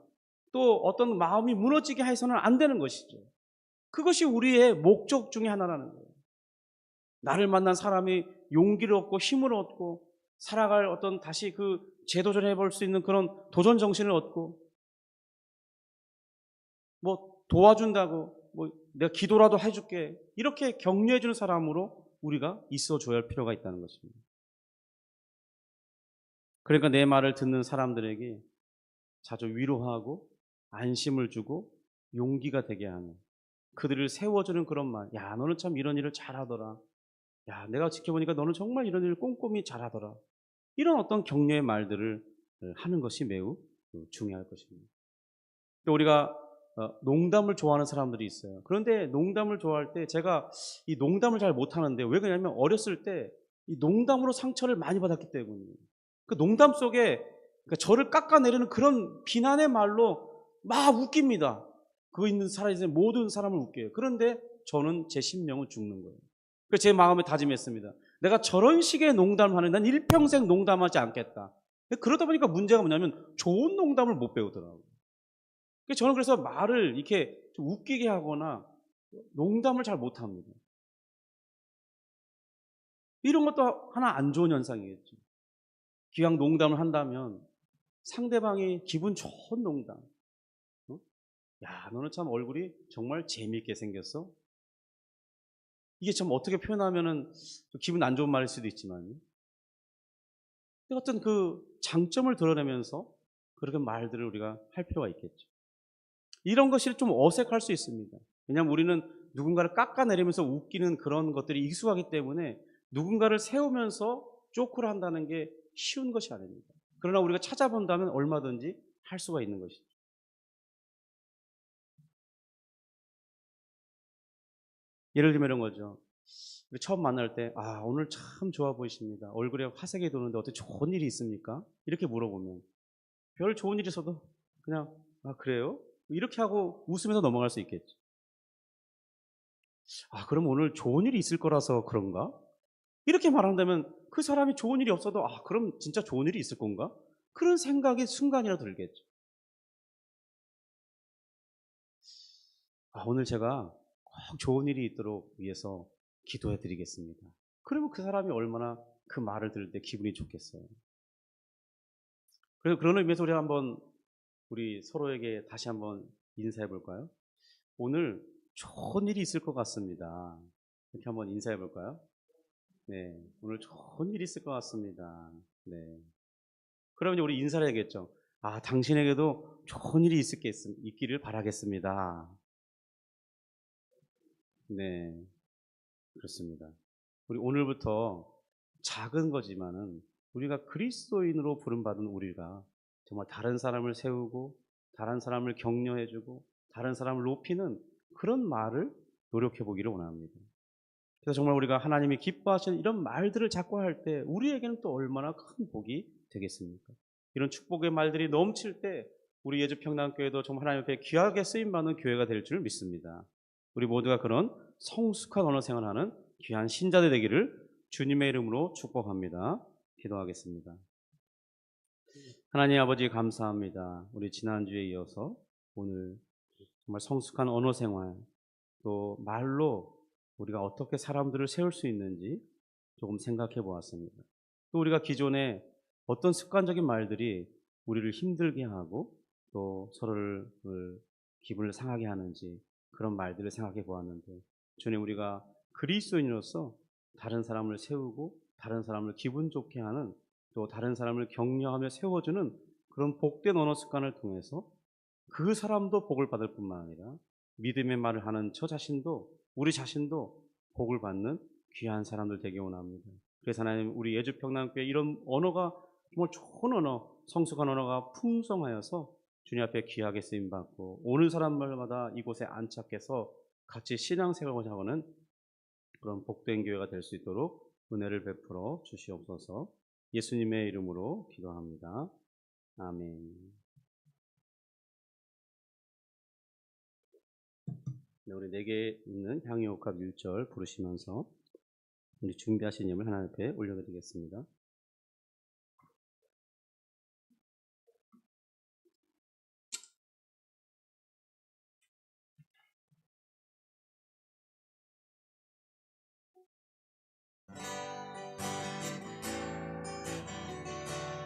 또 어떤 마음이 무너지게 해서는 안 되는 것이죠. 그것이 우리의 목적 중에 하나라는 거예요. 나를 만난 사람이 용기를 얻고 힘을 얻고 살아갈 어떤 다시 그 재도전해 볼 수 있는 그런 도전 정신을 얻고 뭐 도와준다고 뭐 내가 기도라도 해줄게. 이렇게 격려해주는 사람으로 우리가 있어줘야 할 필요가 있다는 것입니다. 그러니까 내 말을 듣는 사람들에게 자주 위로하고 안심을 주고 용기가 되게 하는, 그들을 세워주는 그런 말. 야, 너는 참 이런 일을 잘하더라. 야, 내가 지켜보니까 너는 정말 이런 일을 꼼꼼히 잘하더라. 이런 어떤 격려의 말들을 하는 것이 매우 중요할 것입니다. 또 우리가 농담을 좋아하는 사람들이 있어요. 그런데 농담을 좋아할 때 제가 이 농담을 잘 못하는데, 왜 그러냐면 어렸을 때 이 농담으로 상처를 많이 받았기 때문이에요. 그 농담 속에 그러니까 저를 깎아내리는 그런 비난의 말로 막 웃깁니다. 그 있는 살아있는 모든 사람을 웃겨요. 그런데 저는 제 심령은 죽는 거예요. 그래서 제 마음에 다짐했습니다. 내가 저런 식의 농담을 하는, 난 일평생 농담하지 않겠다. 그러다 보니까 문제가 뭐냐면 좋은 농담을 못 배우더라고요. 저는 그래서 말을 이렇게 좀 웃기게 하거나 농담을 잘 못합니다. 이런 것도 하나 안 좋은 현상이겠죠. 기왕 농담을 한다면 상대방이 기분 좋은 농담. 야, 너는 참 얼굴이 정말 재미있게 생겼어. 이게 참 어떻게 표현하면은 기분 안 좋은 말일 수도 있지만, 어떤 그 장점을 드러내면서 그렇게 말들을 우리가 할 필요가 있겠죠. 이런 것이 좀 어색할 수 있습니다. 왜냐하면 우리는 누군가를 깎아내리면서 웃기는 그런 것들이 익숙하기 때문에 누군가를 세우면서 조크를 한다는 게 쉬운 것이 아닙니다. 그러나 우리가 찾아본다면 얼마든지 할 수가 있는 것이죠. 예를 들면 이런 거죠. 우리 처음 만날 때, 아, 오늘 참 좋아 보이십니다. 얼굴에 화색이 도는데 어떻게 좋은 일이 있습니까? 이렇게 물어보면 별 좋은 일이 있어도 그냥, 아, 그래요? 이렇게 하고 웃으면서 넘어갈 수 있겠죠. 아, 그럼 오늘 좋은 일이 있을 거라서 그런가? 이렇게 말한다면 그 사람이 좋은 일이 없어도, 아, 그럼 진짜 좋은 일이 있을 건가? 그런 생각이 순간이라도 들겠죠. 아, 오늘 제가 꼭 좋은 일이 있도록 위해서 기도해 드리겠습니다. 그러면 그 사람이 얼마나 그 말을 들을 때 기분이 좋겠어요. 그래서 그런 의미에서 우리 서로에게 다시 한번 인사해 볼까요? 오늘 좋은 일이 있을 것 같습니다. 이렇게 한번 인사해 볼까요? 네, 오늘 좋은 일이 있을 것 같습니다. 네. 그러면 이제 우리 인사를 해야겠죠. 아, 당신에게도 좋은 일이 있기를 바라겠습니다. 네, 그렇습니다. 우리 오늘부터 작은 거지만은 우리가 그리스도인으로 부름받은 우리가 정말 다른 사람을 세우고 다른 사람을 격려해주고 다른 사람을 높이는 그런 말을 노력해 보기를 원합니다. 그래서 정말 우리가 하나님이 기뻐하시는 이런 말들을 자꾸 할 때 우리에게는 또 얼마나 큰 복이 되겠습니까? 이런 축복의 말들이 넘칠 때 우리 예주평강교회도 정말 하나님 앞에 귀하게 쓰임받는 교회가 될 줄 믿습니다. 우리 모두가 그런 성숙한 언어 생활하는 귀한 신자들 되기를 주님의 이름으로 축복합니다. 기도하겠습니다. 하나님 아버지 감사합니다. 우리 지난주에 이어서 오늘 정말 성숙한 언어 생활, 또 말로 우리가 어떻게 사람들을 세울 수 있는지 조금 생각해 보았습니다. 또 우리가 기존에 어떤 습관적인 말들이 우리를 힘들게 하고 또 서로를 기분을 상하게 하는지 그런 말들을 생각해 보았는데, 주님, 우리가 그리스도인으로서 다른 사람을 세우고 다른 사람을 기분 좋게 하는, 또 다른 사람을 격려하며 세워주는 그런 복된 언어 습관을 통해서 그 사람도 복을 받을 뿐만 아니라 믿음의 말을 하는 저 자신도, 우리 자신도 복을 받는 귀한 사람들 되기 원합니다. 그래서 하나님, 우리 예주평강교회 이런 언어가 정말 좋은 언어, 성숙한 언어가 풍성하여서 주님 앞에 귀하게 쓰임받고 오는 사람마다 이곳에 안착해서 같이 신앙생활을 하고는 그런 복된 교회가 될 수 있도록 은혜를 베풀어 주시옵소서. 예수님의 이름으로 기도합니다. 아멘. 네, 우리 내게 있는 향유옥합 1절 부르시면서 우리 준비하신 예물 하나님 앞에 올려드리겠습니다.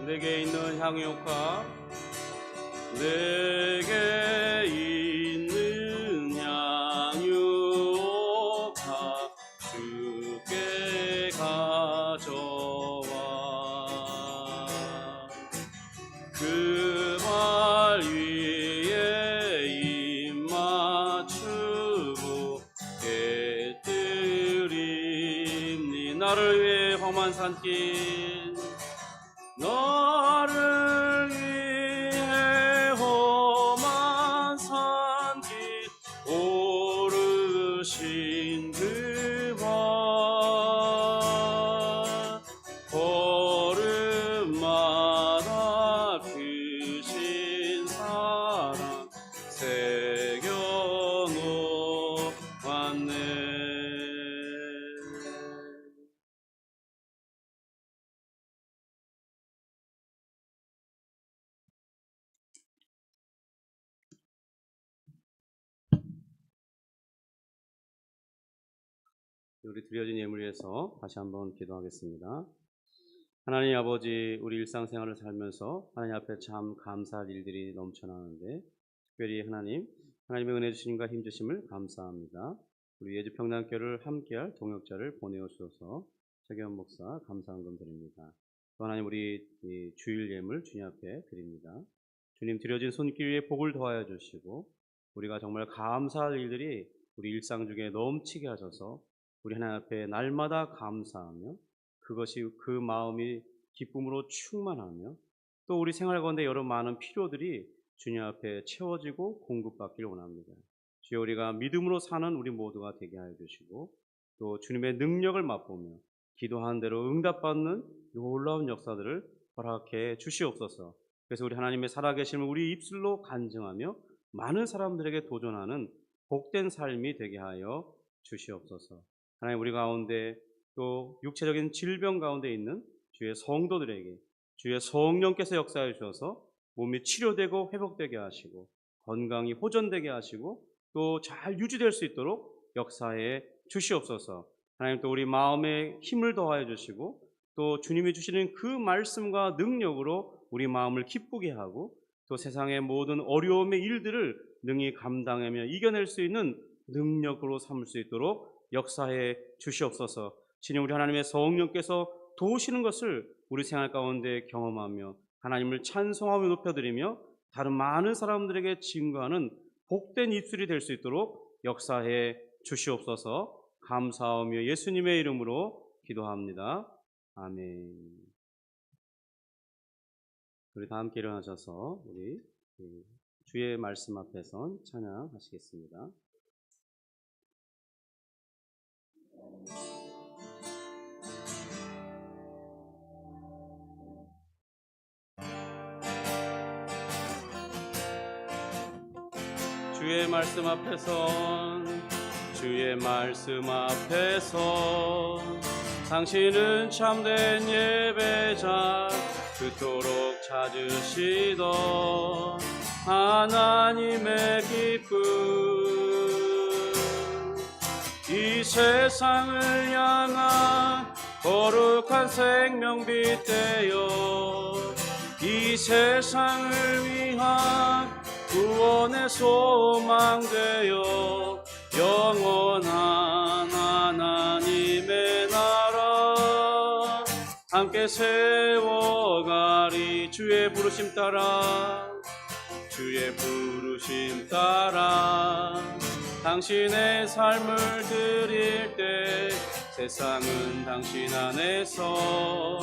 내게 있는 향유옥합, 내게 있는 향유옥합 나를 위해 험한 산길 너를 위해 험한 산길 오르신 그와 걸음마다 크신 사랑 새겨놓았네. 우리 드려진 예물 위해서 다시 한번 기도하겠습니다. 하나님 아버지, 우리 일상생활을 살면서 하나님 앞에 참 감사할 일들이 넘쳐나는데 특별히 하나님의 은혜 주심과 힘 주심을 감사합니다. 우리 예주평단교를 함께할 동역자를 보내어 주셔서 최경 목사 감사한금 드립니다. 또 하나님 우리 이 주일 예물 주님 앞에 드립니다. 주님 드려진 손길 위에 복을 더하여 주시고 우리가 정말 감사할 일들이 우리 일상 중에 넘치게 하셔서 우리 하나님 앞에 날마다 감사하며 그것이 그 마음이 기쁨으로 충만하며 또 우리 생활 가운데 여러 많은 필요들이 주님 앞에 채워지고 공급받기를 원합니다. 주여 우리가 믿음으로 사는 우리 모두가 되게 하여 주시고 또 주님의 능력을 맛보며 기도한 대로 응답받는 놀라운 역사들을 허락해 주시옵소서. 그래서 우리 하나님의 살아계심을 우리 입술로 간증하며 많은 사람들에게 도전하는 복된 삶이 되게 하여 주시옵소서. 하나님 우리 가운데 또 육체적인 질병 가운데 있는 주의 성도들에게 주의 성령께서 역사해 주셔서 몸이 치료되고 회복되게 하시고 건강이 호전되게 하시고 또 잘 유지될 수 있도록 역사해 주시옵소서. 하나님 또 우리 마음에 힘을 더하여 주시고 또 주님이 주시는 그 말씀과 능력으로 우리 마음을 기쁘게 하고 또 세상의 모든 어려움의 일들을 능히 감당하며 이겨낼 수 있는 능력으로 삼을 수 있도록 역사해 주시옵소서. 주님 우리 하나님의 성령께서 도우시는 것을 우리 생활 가운데 경험하며 하나님을 찬송하며 높여드리며 다른 많은 사람들에게 증거하는 복된 입술이 될 수 있도록 역사해 주시옵소서. 감사하며 예수님의 이름으로 기도합니다. 아멘. 우리 다 함께 일어나셔서 우리 주의 말씀 앞에선 찬양하시겠습니다. 주의 말씀 앞에서 당신은 참된 예배자 그토록 찾으시던 하나님의 기쁨 이 세상을 향한 거룩한 생명빛 되어 이 세상을 위한 구원의 소망 되어 영원한 하나님의 나라 함께 세워가리. 주의 부르심 따라 당신의 삶을 드릴 때 세상은 당신 안에서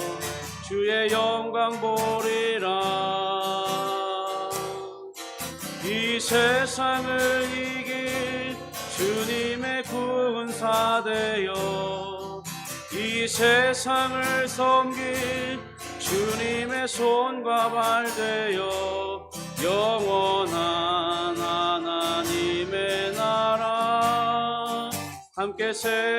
주의 영광 보리라. 이 세상을 이길 주님의 군사 되어 이 세상을 섬길 주님의 손과 발 되어 영원한 하나님의 나라 함께 세워가리.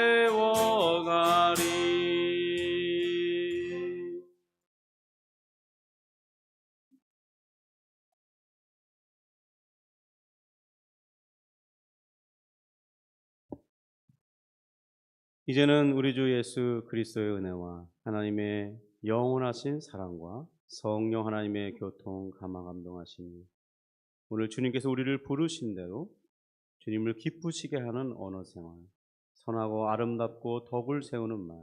이제는 우리 주 예수 그리스도의 은혜와 하나님의 영원하신 사랑과 성령 하나님의 교통 감화 감동하심이 오늘 주님께서 우리를 부르신 대로 주님을 기쁘시게 하는 언어 생활, 선하고 아름답고 덕을 세우는 말,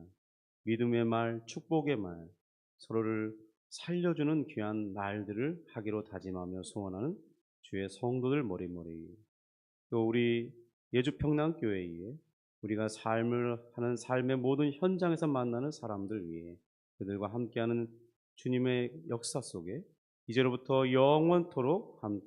믿음의 말, 축복의 말, 서로를 살려주는 귀한 말들을 하기로 다짐하며 소원하는 주의 성도들 머리머리, 또 우리 예주평단교회에 우리가 삶을 하는 삶의 모든 현장에서 만나는 사람들 위해 그들과 함께하는 주님의 역사 속에 이제로부터 영원토록 함께